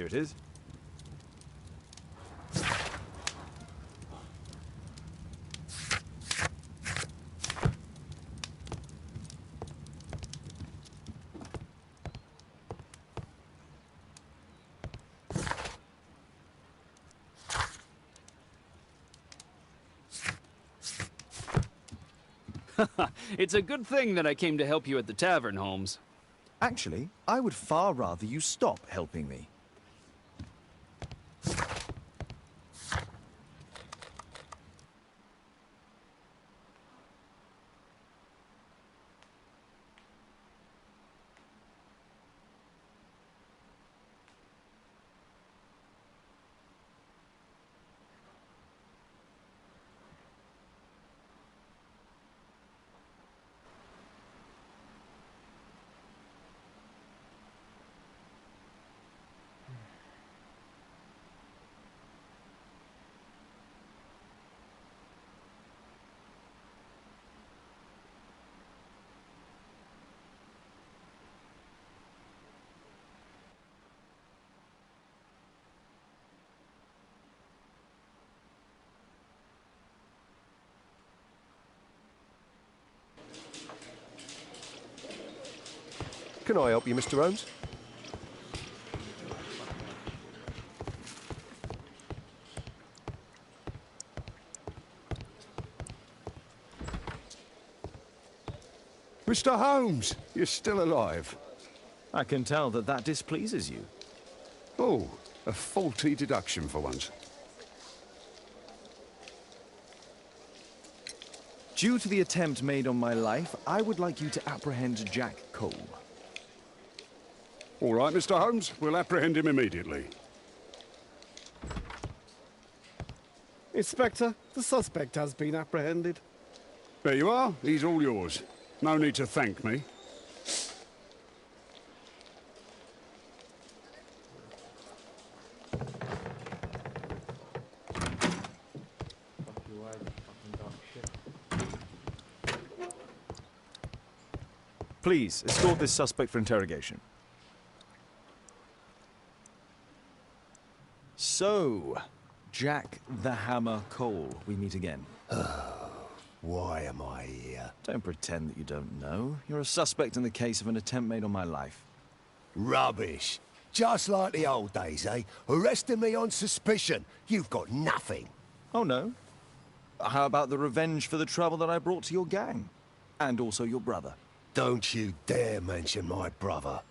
Here it is. It's a good thing that I came to help you at the tavern, Holmes. Actually, I would far rather you stop helping me. Can I help you, Mr. Holmes? Mr. Holmes, you're still alive. I can tell that that displeases you. Oh, a faulty deduction for once. Due to the attempt made on my life, I would like you to apprehend Jack Cole. All right, Mr. Holmes, we'll apprehend him immediately. Inspector, the suspect has been apprehended. There you are. He's all yours. No need to thank me. Please, escort this suspect for interrogation. So, Jack the Hammer Cole, we meet again. Why am I here? Don't pretend that you don't know. You're a suspect in the case of an attempt made on my life. Rubbish. Just like the old days, eh? Arresting me on suspicion. You've got nothing. Oh, no? How about the revenge for the trouble that I brought to your gang? And also your brother. Don't you dare mention my brother.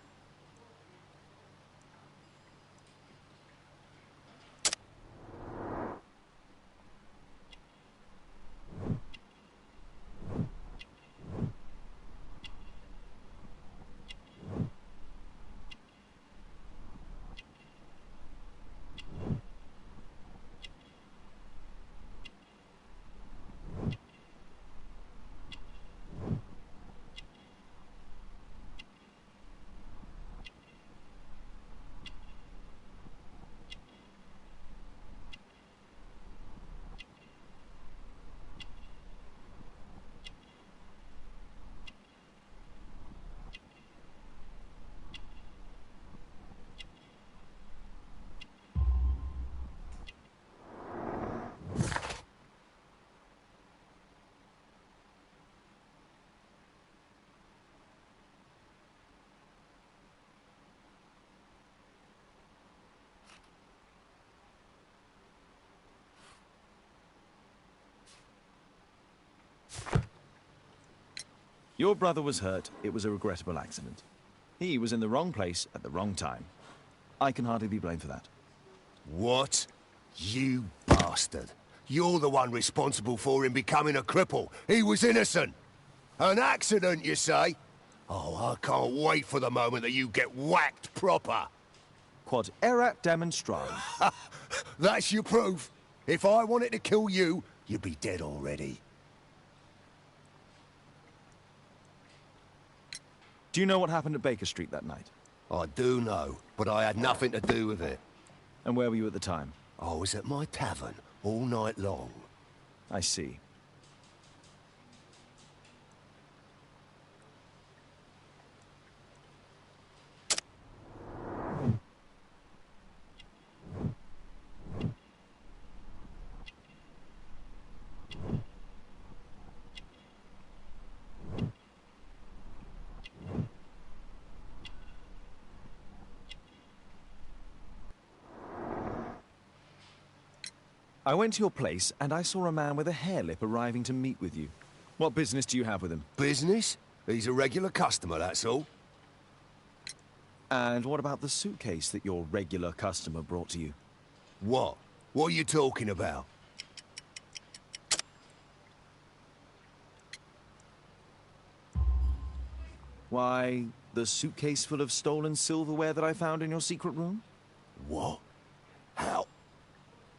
Your brother was hurt. It was a regrettable accident. He was in the wrong place at the wrong time. I can hardly be blamed for that. What? You bastard. You're the one responsible for him becoming a cripple. He was innocent. An accident, you say? Oh, I can't wait for the moment that you get whacked proper. Quod erat demonstrandum. That's your proof. If I wanted to kill you, you'd be dead already. Do you know what happened at Baker Street that night? I do know, but I had nothing to do with it. And where were you at the time? I was at my tavern all night long. I see. I went to your place and I saw a man with a hair lip arriving to meet with you. What business do you have with him? Business? He's a regular customer, that's all. And what about the suitcase that your regular customer brought to you? What? What are you talking about? Why, the suitcase full of stolen silverware that I found in your secret room? What? How?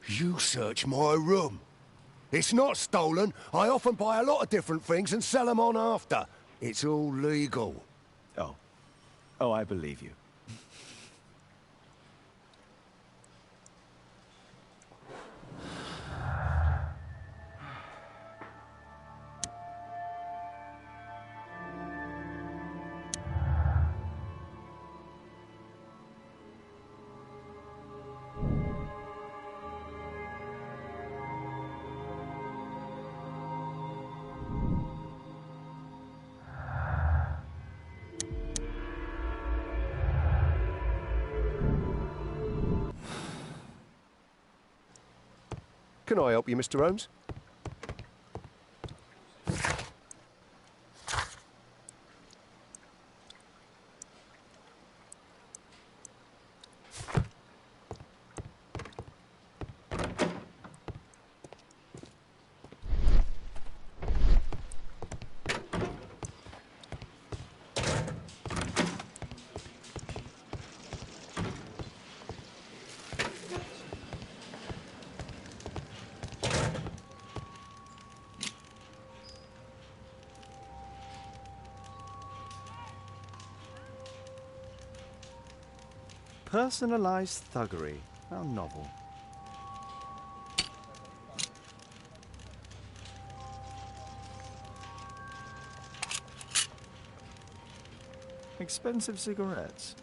You search my room. It's not stolen. I often buy a lot of different things and sell them on after. It's all legal. Oh. Oh, I believe you. Can I help you, Mr. Holmes? Personalized thuggery. How novel. Expensive cigarettes.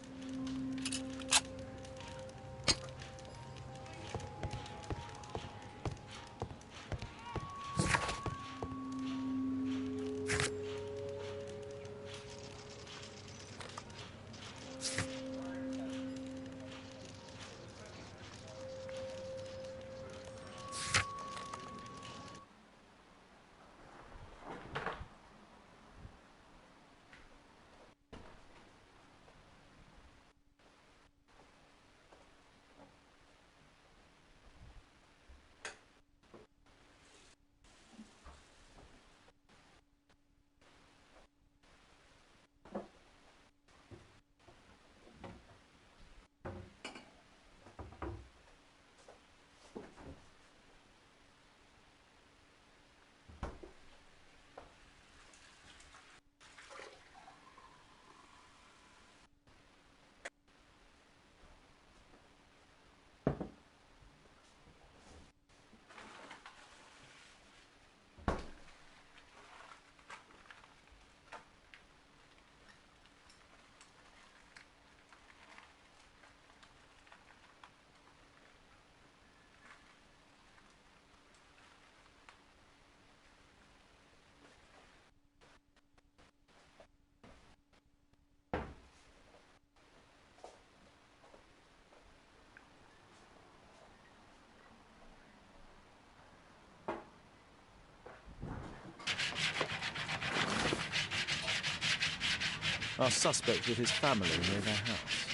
Our suspect with his family near their house.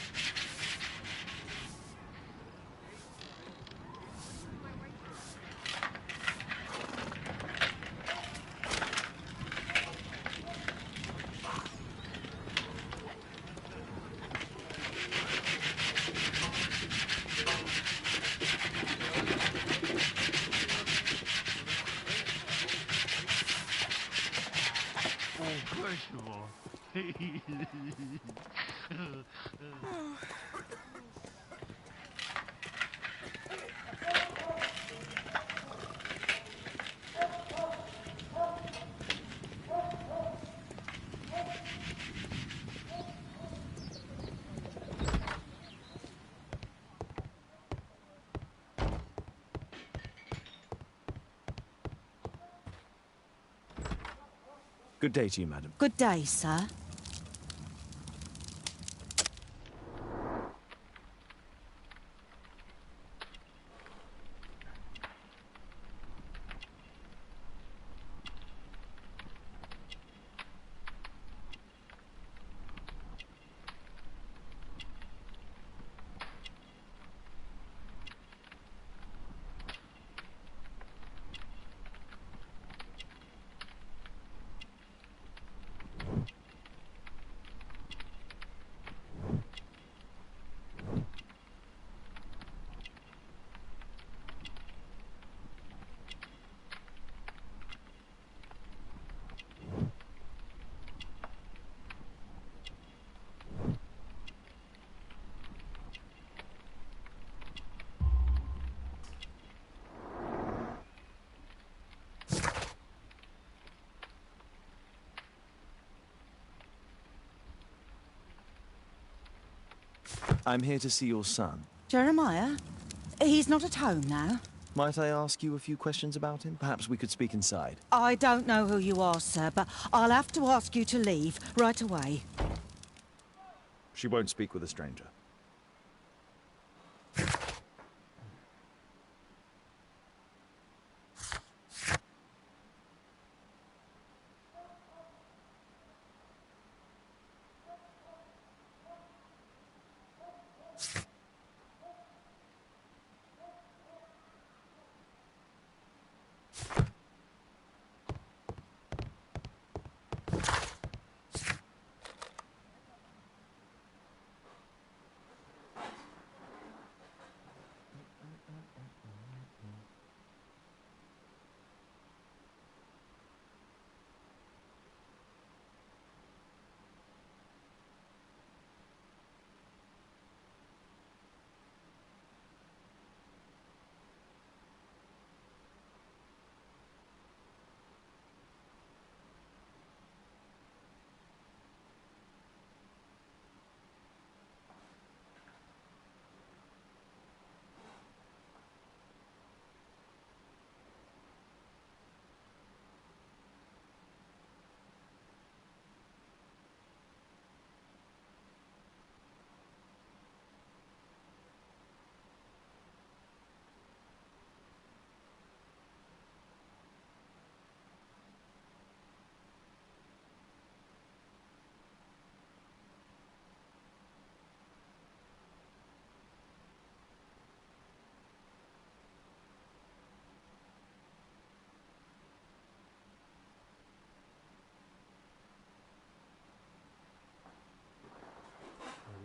First of all, Good day to you, madam. Good day, sir. I'm here to see your son. Jeremiah? He's not at home now. Might I ask you a few questions about him? Perhaps we could speak inside. I don't know who you are, sir, but I'll have to ask you to leave right away. She won't speak with a stranger.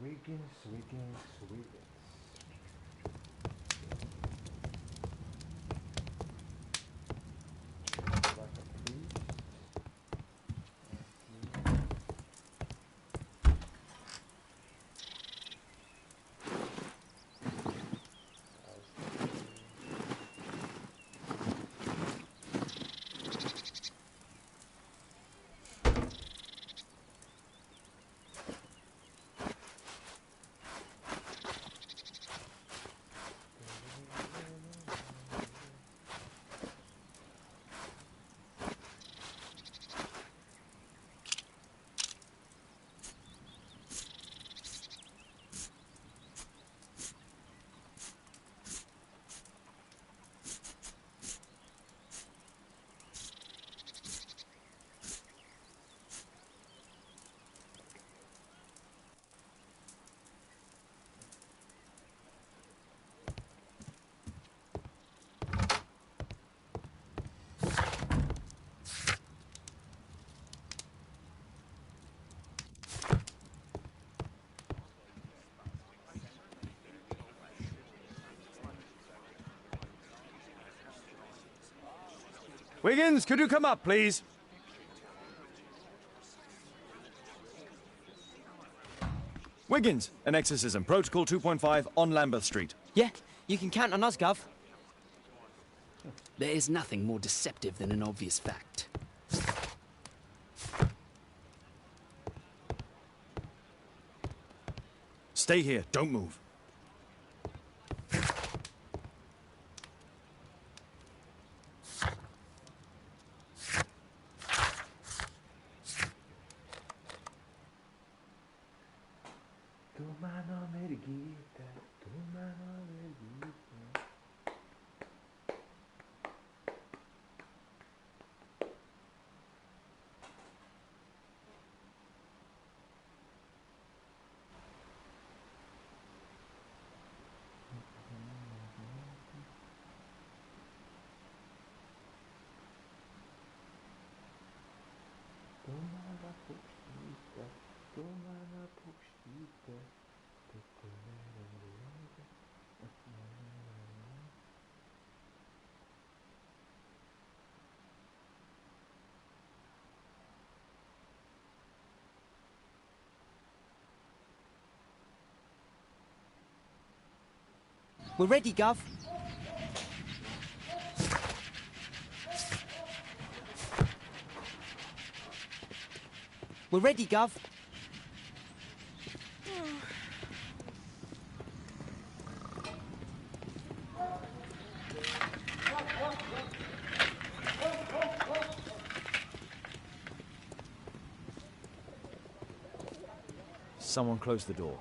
Wiggins. Wiggins, could you come up, please? Wiggins, an exorcism. Protocol 2.5 on Lambeth Street. Yeah, you can count on us, Gov. There is nothing more deceptive than an obvious fact. Stay here, don't move. We're ready, Gov. We're ready, Gov. Someone close the door.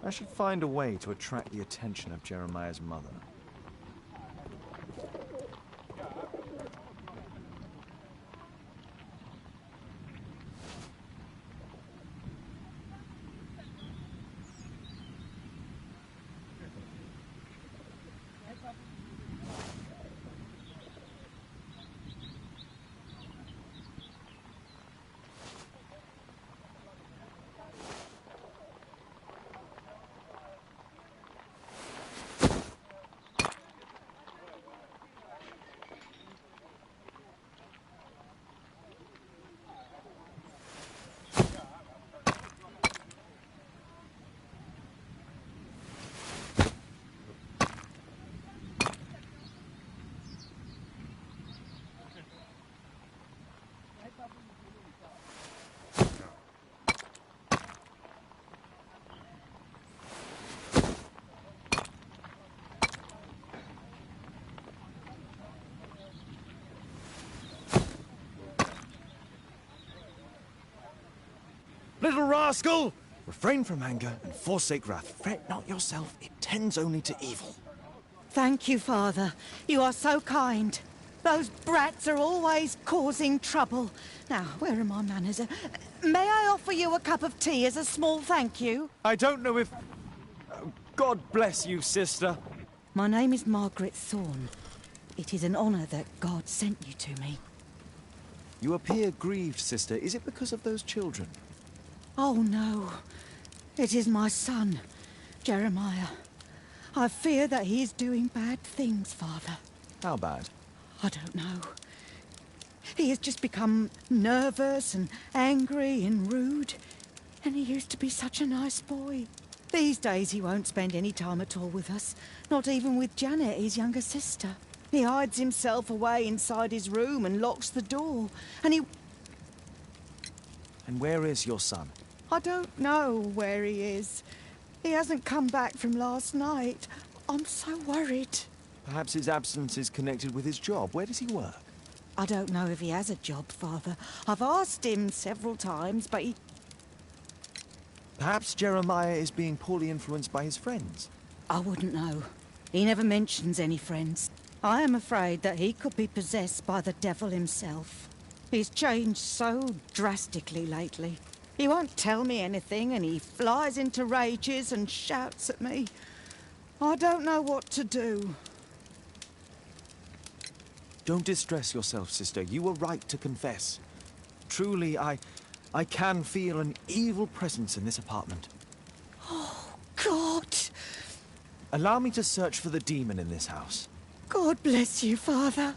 I should find a way to attract the attention of Jeremiah's mother. Little rascal! Refrain from anger and forsake wrath. Fret not yourself, it tends only to evil. Thank you, Father. You are so kind. Those brats are always causing trouble. Now, where are my manners? May I offer you a cup of tea as a small thank you? I don't know if... God bless you, sister. My name is Margaret Thorne. It is an honour that God sent you to me. You appear grieved, sister. Is it because of those children? Oh, no. It is my son, Jeremiah. I fear that he is doing bad things, Father. How bad? I don't know. He has just become nervous and angry and rude. And he used to be such a nice boy. These days he won't spend any time at all with us. Not even with Janet, his younger sister. He hides himself away inside his room and locks the door. And where is your son? I don't know where he is. He hasn't come back from last night. I'm so worried. Perhaps his absence is connected with his job. Where does he work? I don't know if he has a job, Father. I've asked him several times, but he... Perhaps Jeremiah is being poorly influenced by his friends. I wouldn't know. He never mentions any friends. I am afraid that he could be possessed by the devil himself. He's changed so drastically lately. He won't tell me anything, and he flies into rages and shouts at me. I don't know what to do. Don't distress yourself, sister. You were right to confess. Truly, I can feel an evil presence in this apartment. Oh, God! Allow me to search for the demon in this house. God bless you, Father.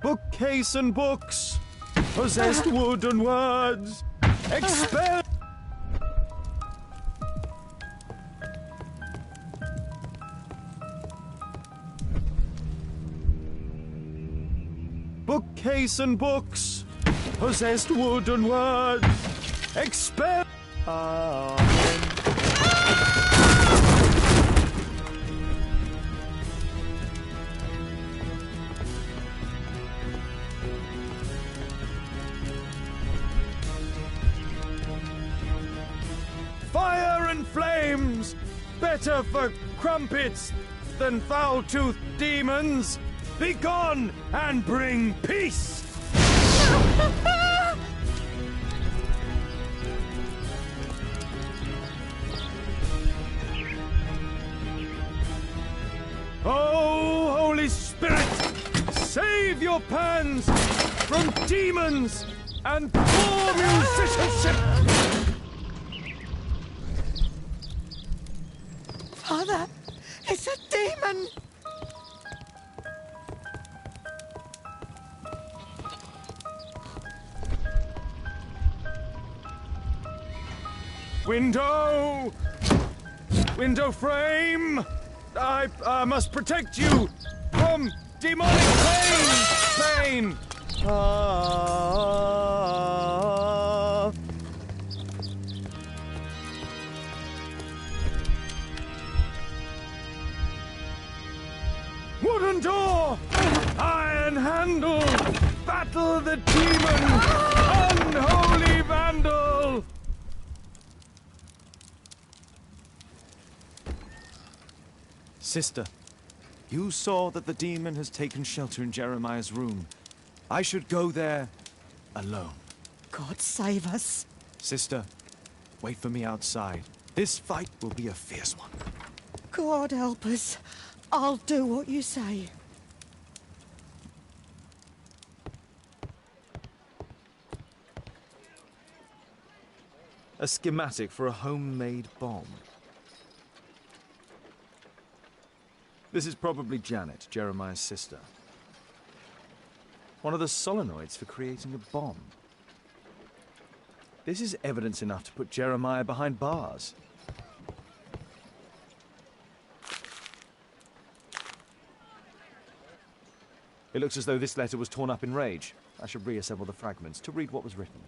Bookcase and books, possessed wood and words, expel... Bookcase and books, possessed wood and words, expel... Fire and flames! Better for crumpets than foul-toothed demons! Begone and bring peace! Oh, Holy Spirit! Save your pans from demons and poor musicianship! Father, it's a demon! Window! Window frame! I must protect you from demonic pain! Demon door! Iron handle! Battle the demon! Unholy vandal! Sister, you saw that the demon has taken shelter in Jeremiah's room. I should go there alone. God save us. Sister, wait for me outside. This fight will be a fierce one. God help us. I'll do what you say. A schematic for a homemade bomb. This is probably Janet, Jeremiah's sister. One of the solenoids for creating a bomb. This is evidence enough to put Jeremiah behind bars. It looks as though this letter was torn up in rage. I should reassemble the fragments to read what was written.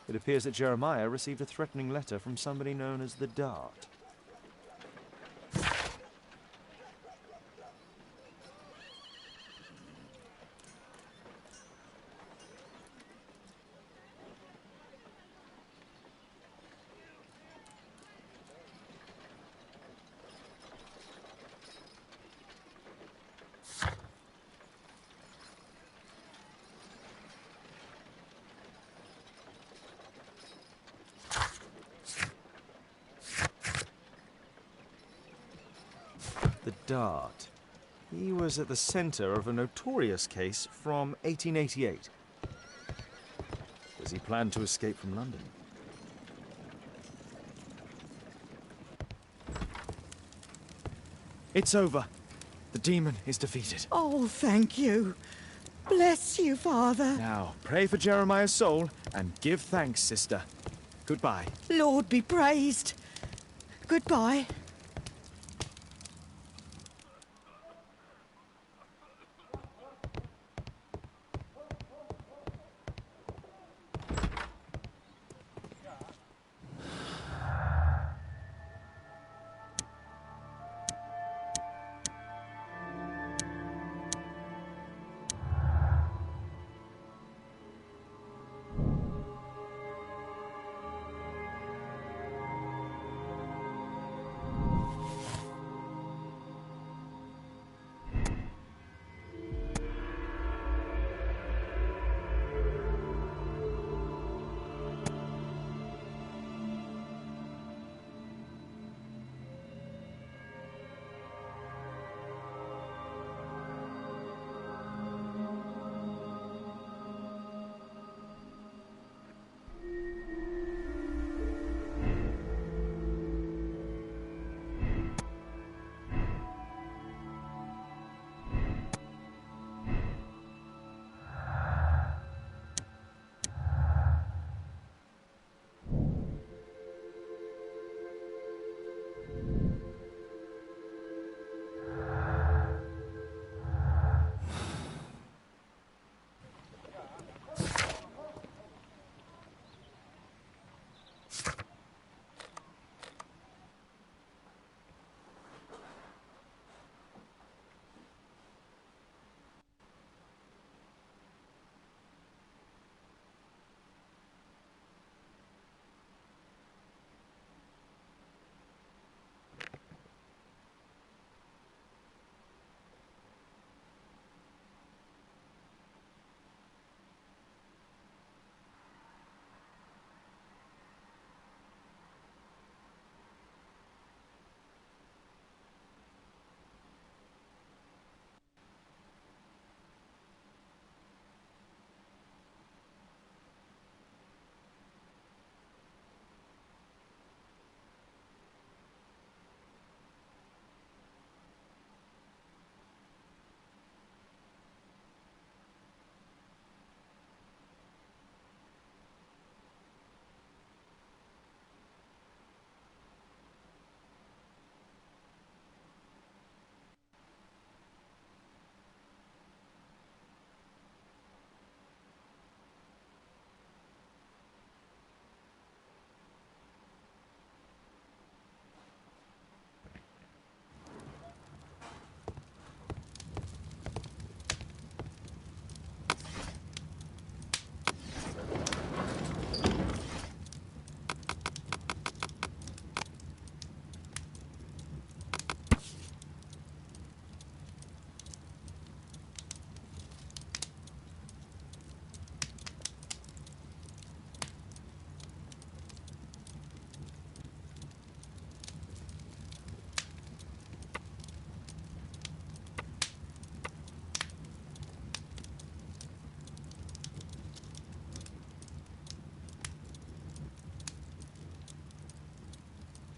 It appears that Jeremiah received a threatening letter from somebody known as the Dart. The Dart. He was at the centre of a notorious case from 1888. Does he plan to escape from London? It's over. The demon is defeated. Oh, thank you. Bless you, Father. Now, pray for Jeremiah's soul and give thanks, sister. Goodbye. Lord be praised. Goodbye.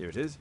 Here it is.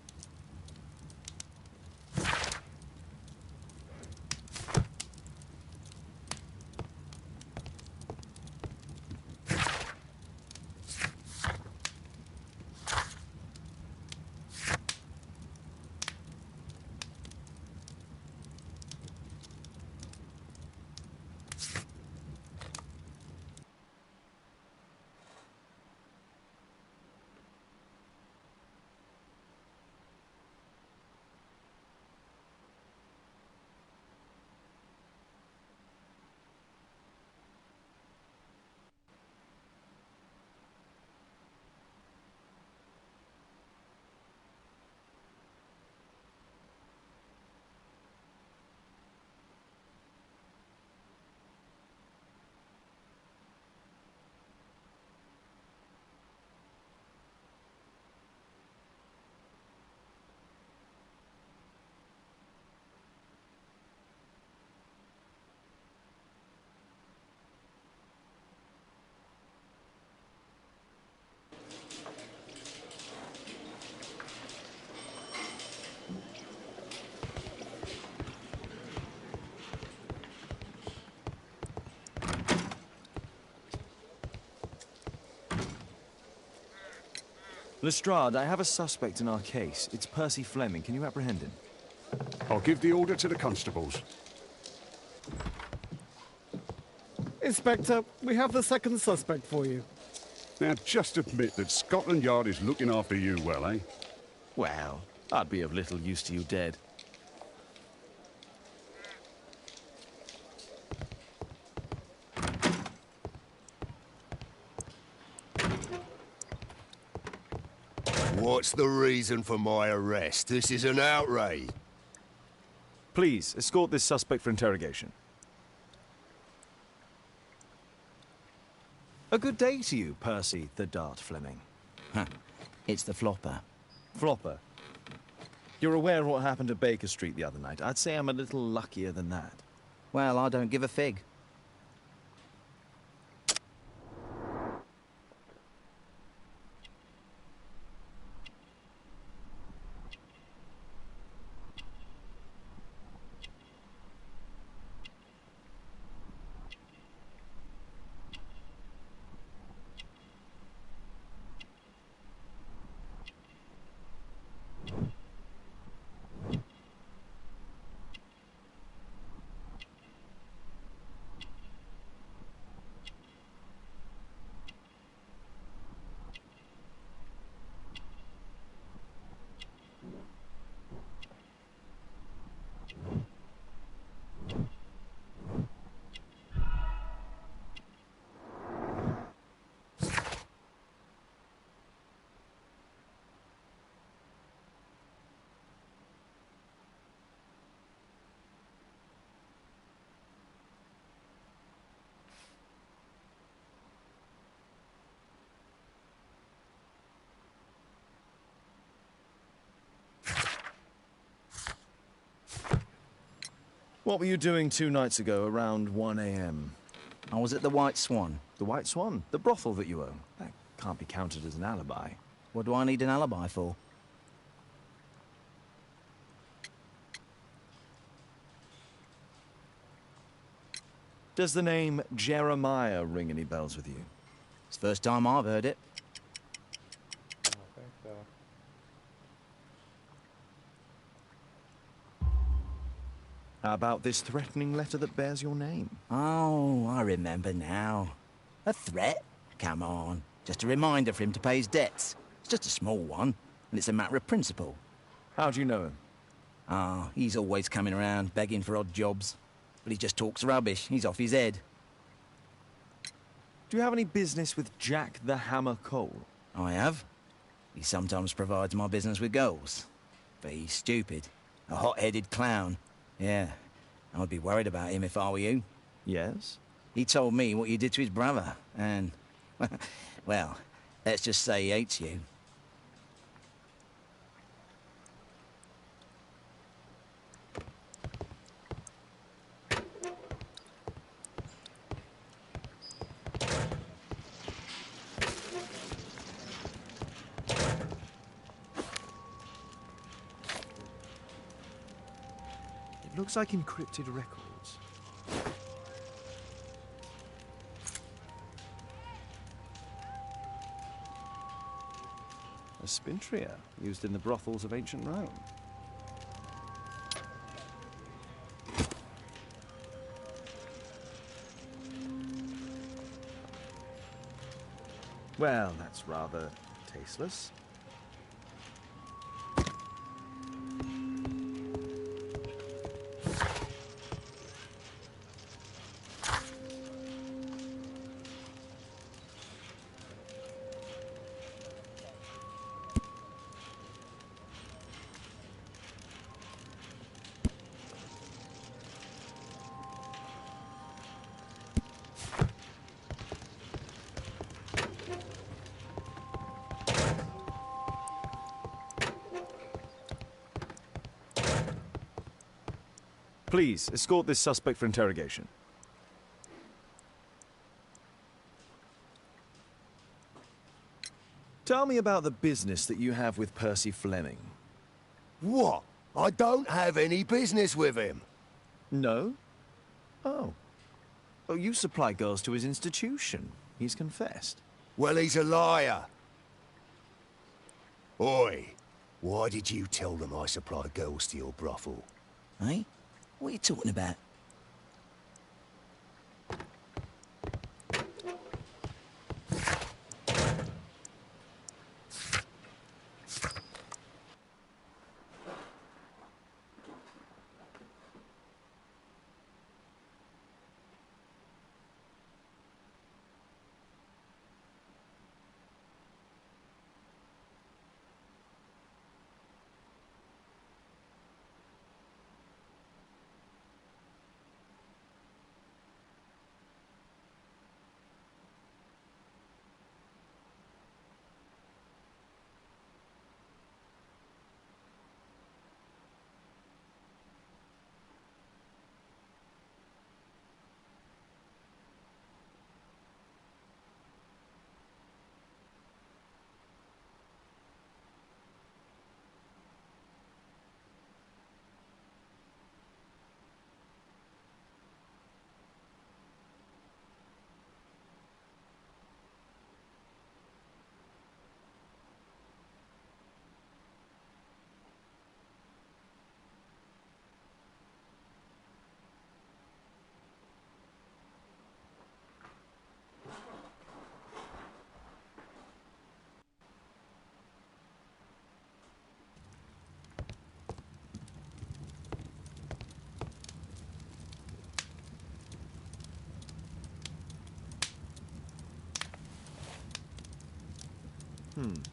Lestrade, I have a suspect in our case. It's Percy Fleming. Can you apprehend him? I'll give the order to the constables. Inspector, we have the second suspect for you. Now, just admit that Scotland Yard is looking after you well, eh? Well, I'd be of little use to you dead. What's the reason for my arrest? This is an outrage. Please, escort this suspect for interrogation. A good day to you, Percy the Dart Fleming. Huh. It's the flopper. Flopper? You're aware of what happened at Baker Street the other night. I'd say I'm a little luckier than that. Well, I don't give a fig. What were you doing 2 nights ago around 1 a.m.? I was at the White Swan. The White Swan? The brothel that you own? That can't be counted as an alibi. What do I need an alibi for? Does the name Jeremiah ring any bells with you? It's the first time I've heard it. How about this threatening letter that bears your name? Oh, I remember now. A threat? Come on. Just a reminder for him to pay his debts. It's just a small one, and it's a matter of principle. How do you know him? Ah, he's always coming around, begging for odd jobs. But he just talks rubbish. He's off his head. Do you have any business with Jack the Hammer Cole? I have. He sometimes provides my business with goals. But he's stupid. A hot-headed clown. Yeah, I'd be worried about him if I were you. Yes? He told me what you did to his brother, and... well, let's just say he hates you. Looks like encrypted records. A spintria used in the brothels of ancient Rome. Well, that's rather tasteless. Please, escort this suspect for interrogation. Tell me about the business that you have with Percy Fleming. What? I don't have any business with him. No? Oh. Oh, you supply girls to his institution. He's confessed. Well, he's a liar. Oi, why did you tell them I supply girls to your brothel? Eh? What are you talking about?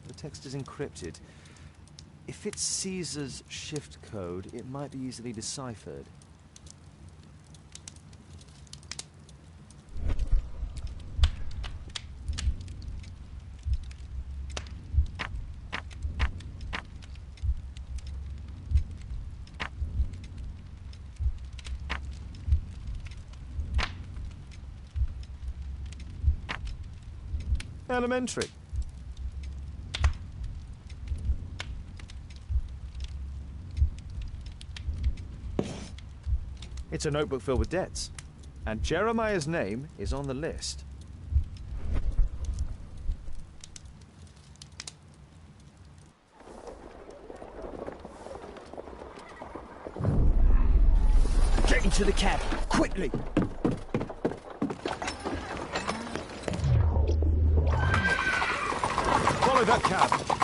The text is encrypted. If it's Caesar's shift code, it might be easily deciphered. Elementary. It's a notebook filled with debts, and Jeremiah's name is on the list. Get into the cab, quickly! Follow that cab!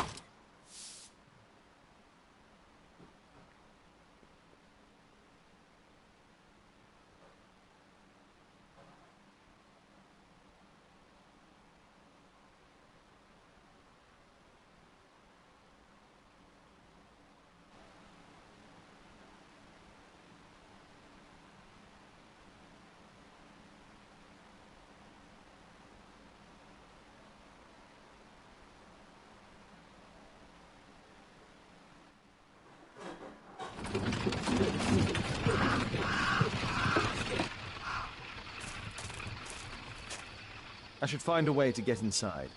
I should find a way to get inside.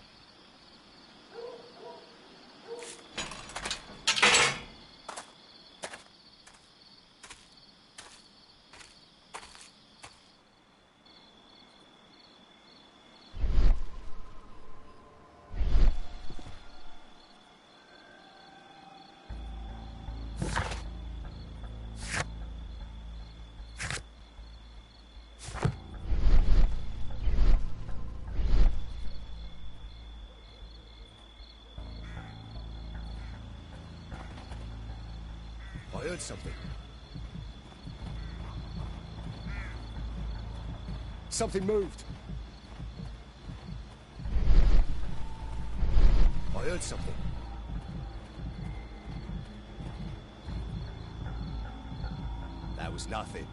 heard something. Something moved. I heard something. That was nothing.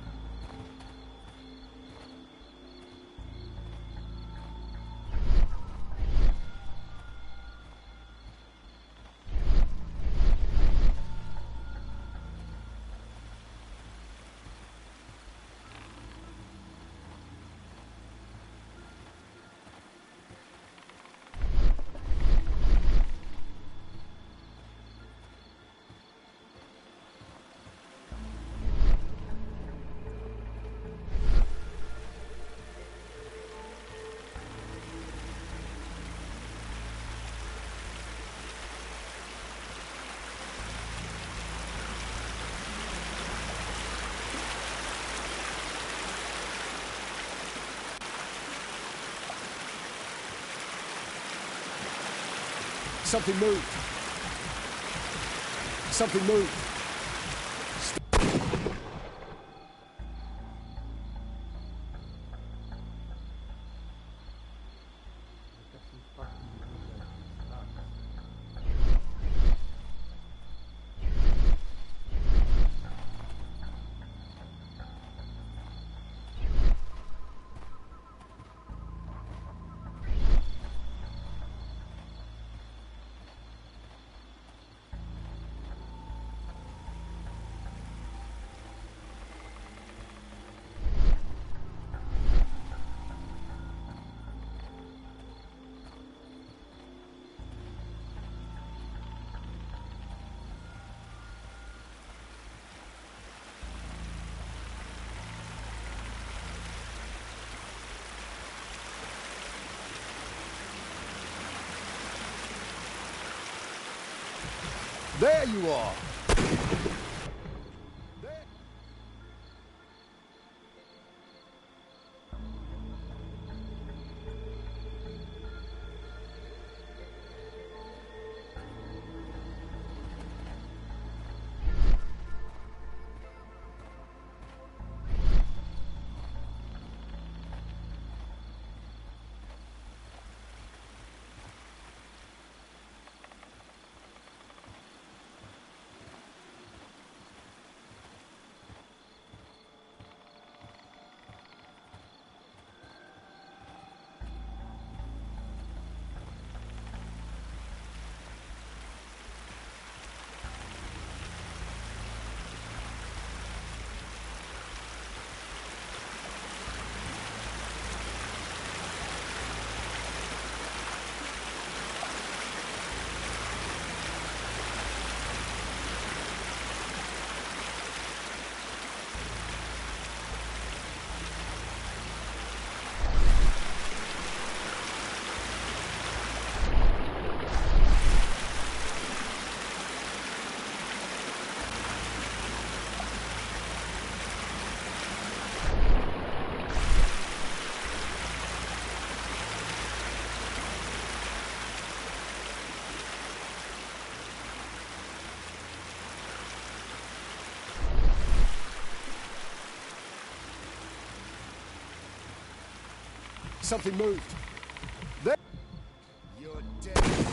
Something moved. Something moved. There you are! Something moved. There. You're dead.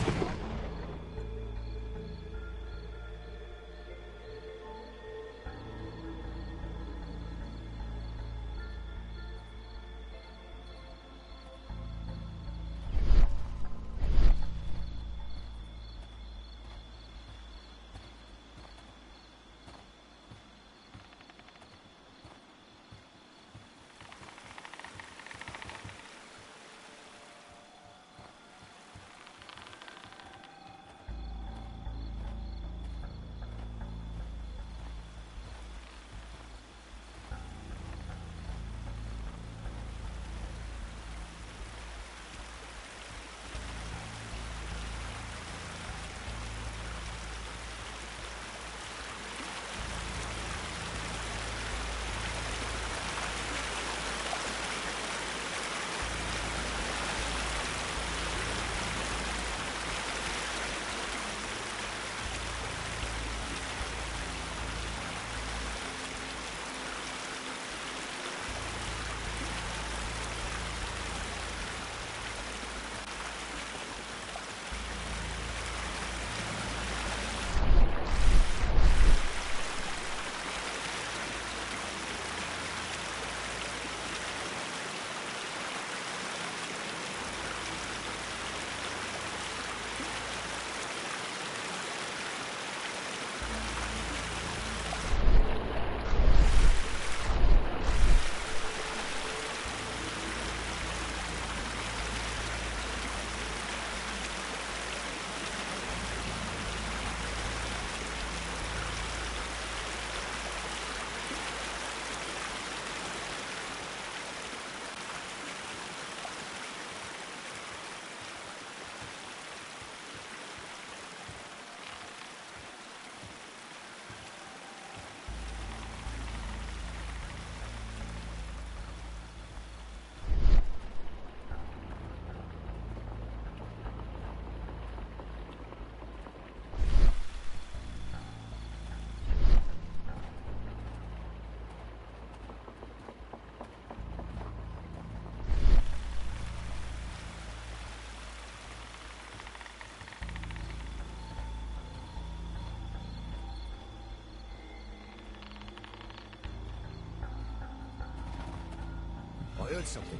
heard something.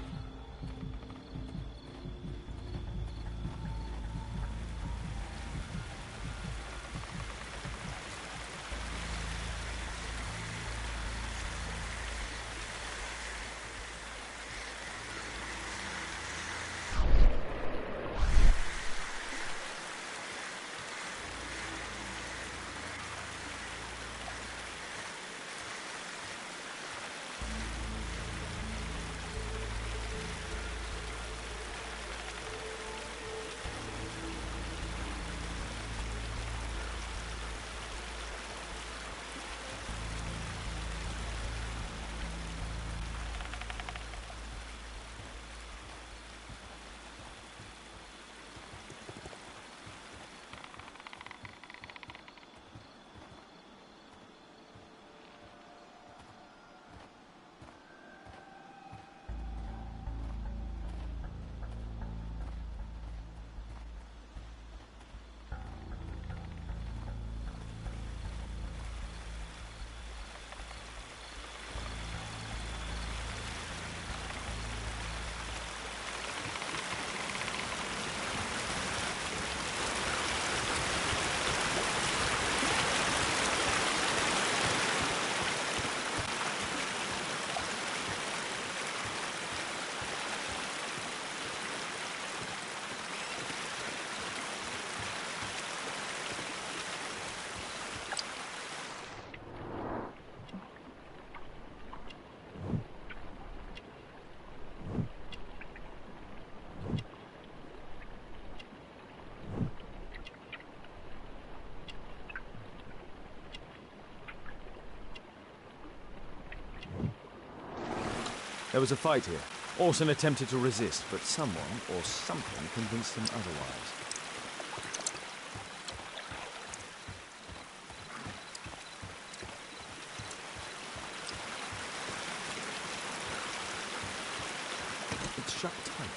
There was a fight here. Orson attempted to resist, but someone or something convinced him otherwise. It's shut tight.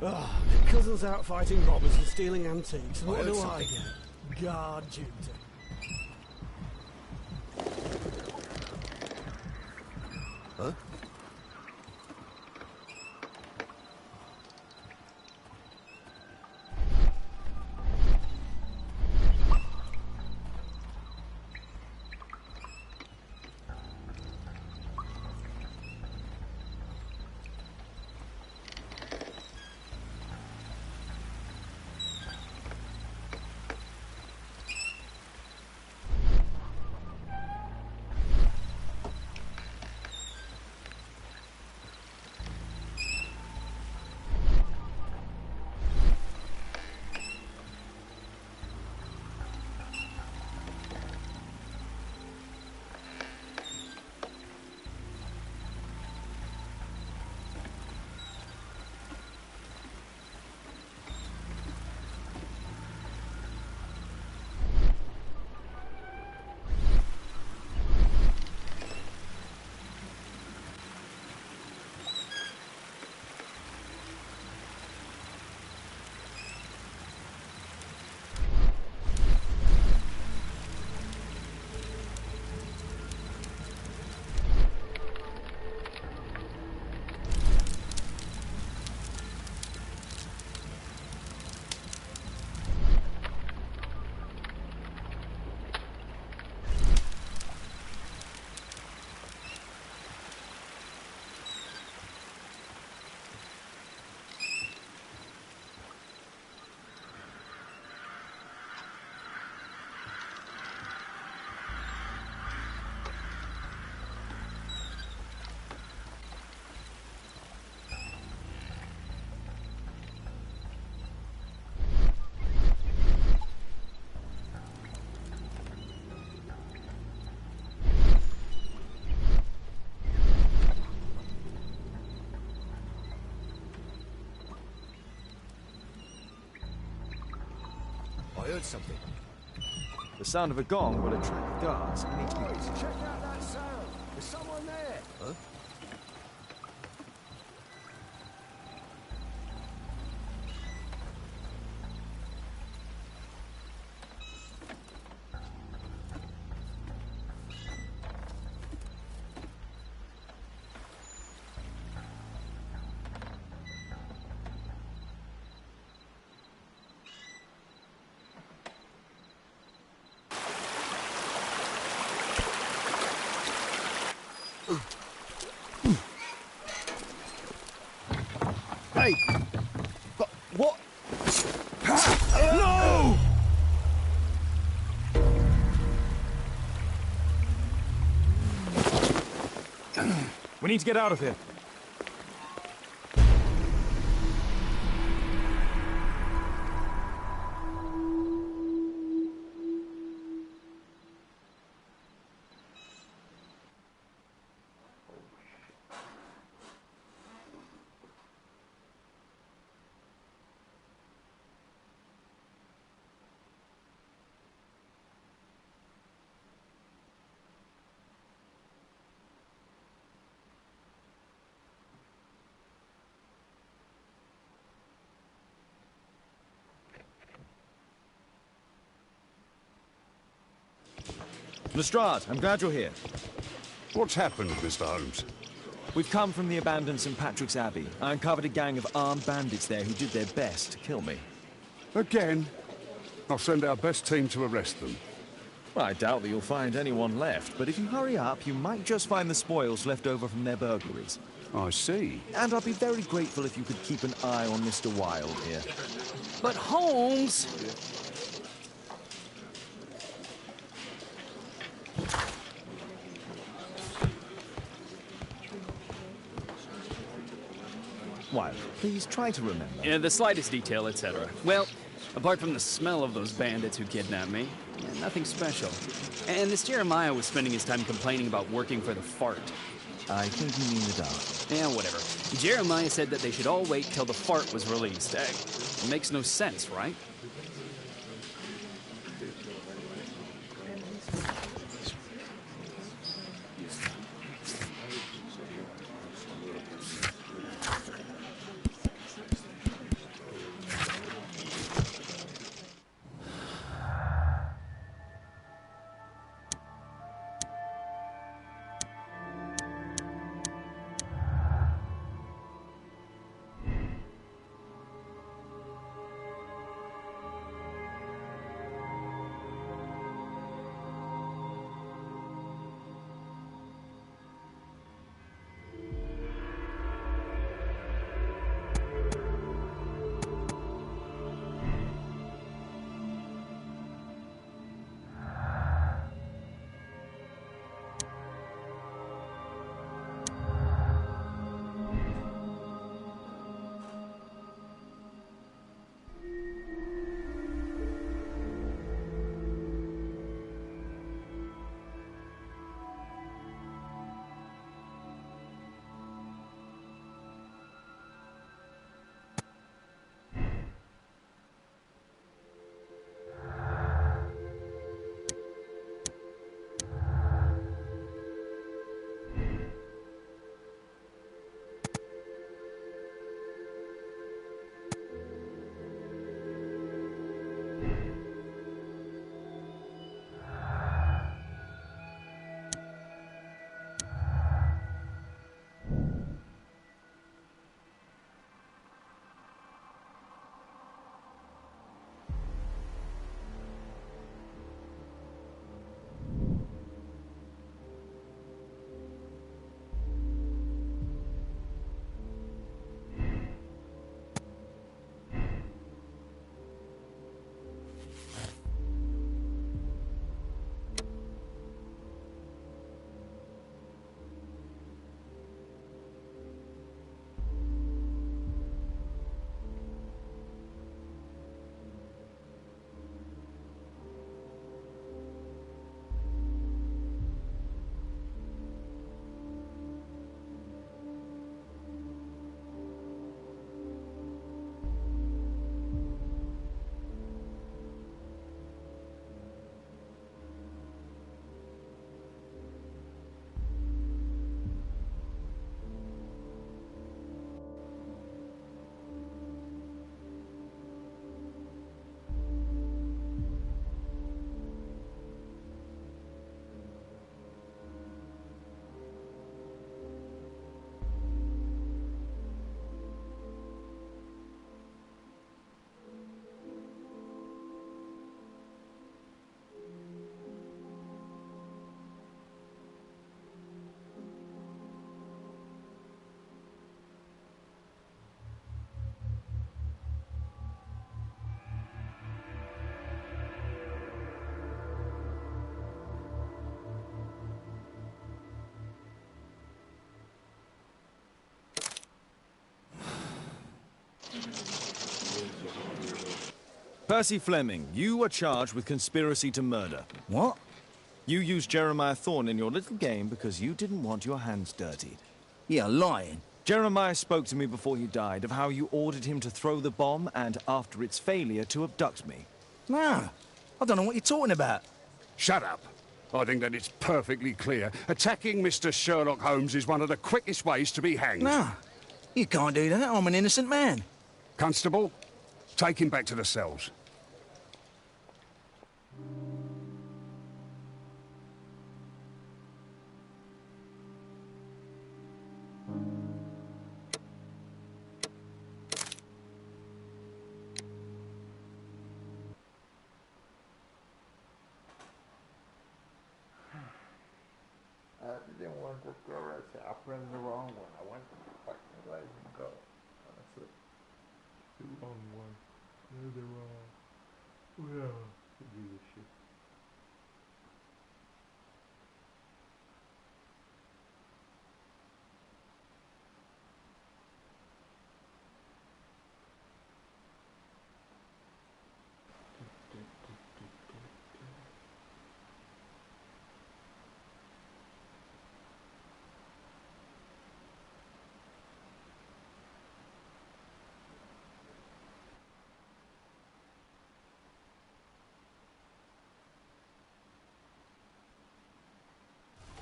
Ah, my cousin's out fighting robbers and stealing antiques. And what heard do I something. get? Guard duty. Huh? heard something. The sound of a gong will attract guards. I need to be busy. Check out that sound. There's someone there. Huh? Hey! But what? No! We need to get out of here. Lestrade, I'm glad you're here. What's happened, Mr. Holmes? We've come from the abandoned St. Patrick's Abbey. I uncovered a gang of armed bandits there who did their best to kill me. Again? I'll send our best team to arrest them. Well, I doubt that you'll find anyone left, but if you hurry up, you might just find the spoils left over from their burglaries. I see. And I'd be very grateful if you could keep an eye on Mr. Wilde here. But Holmes! Wilde, please try to remember. Yeah, the slightest detail, etc. Well, apart from the smell of those bandits who kidnapped me, yeah, nothing special. And this Jeremiah was spending his time complaining about working for the fart. I think you mean the dog. Yeah, whatever. Jeremiah said that they should all wait till the fart was released. It makes no sense, right? Percy Fleming, you are charged with conspiracy to murder. What? You used Jeremiah Thorne in your little game because you didn't want your hands dirtied. You're lying. Jeremiah spoke to me before he died of how you ordered him to throw the bomb and, after its failure, to abduct me. No, I don't know what you're talking about. Shut up. I think that it's perfectly clear. Attacking Mr. Sherlock Holmes is one of the quickest ways to be hanged. No, you can't do that. I'm an innocent man. Constable, take him back to the cells. I didn't want to go right there. I pressed the wrong one. I went to fucking let him go. Honestly. The wrong one. The wrong. Whatever. To do this shit.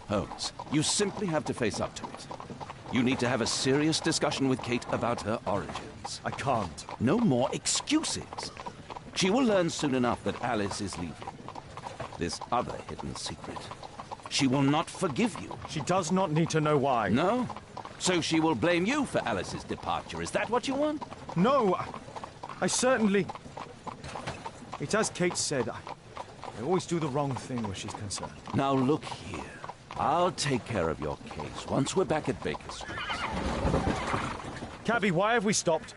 Holmes, you simply have to face up to it. You need to have a serious discussion with Kate about her origins. I can't. No more excuses. She will learn soon enough that Alice is leaving. This other hidden secret. She will not forgive you. She does not need to know why. No? So she will blame you for Alice's departure. Is that what you want? No, I certainly... It's as Kate said, I always do the wrong thing where she's concerned. Now look here. I'll take care of your case once we're back at Baker Street. Cabby, why have we stopped?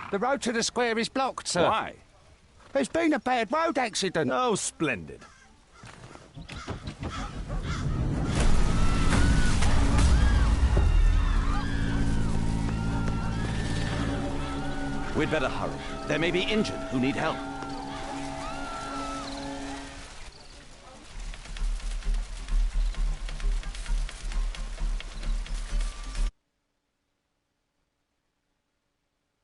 The road to the square is blocked, sir. Why? There's been a bad road accident. Oh, splendid. We'd better hurry. There may be injured who need help.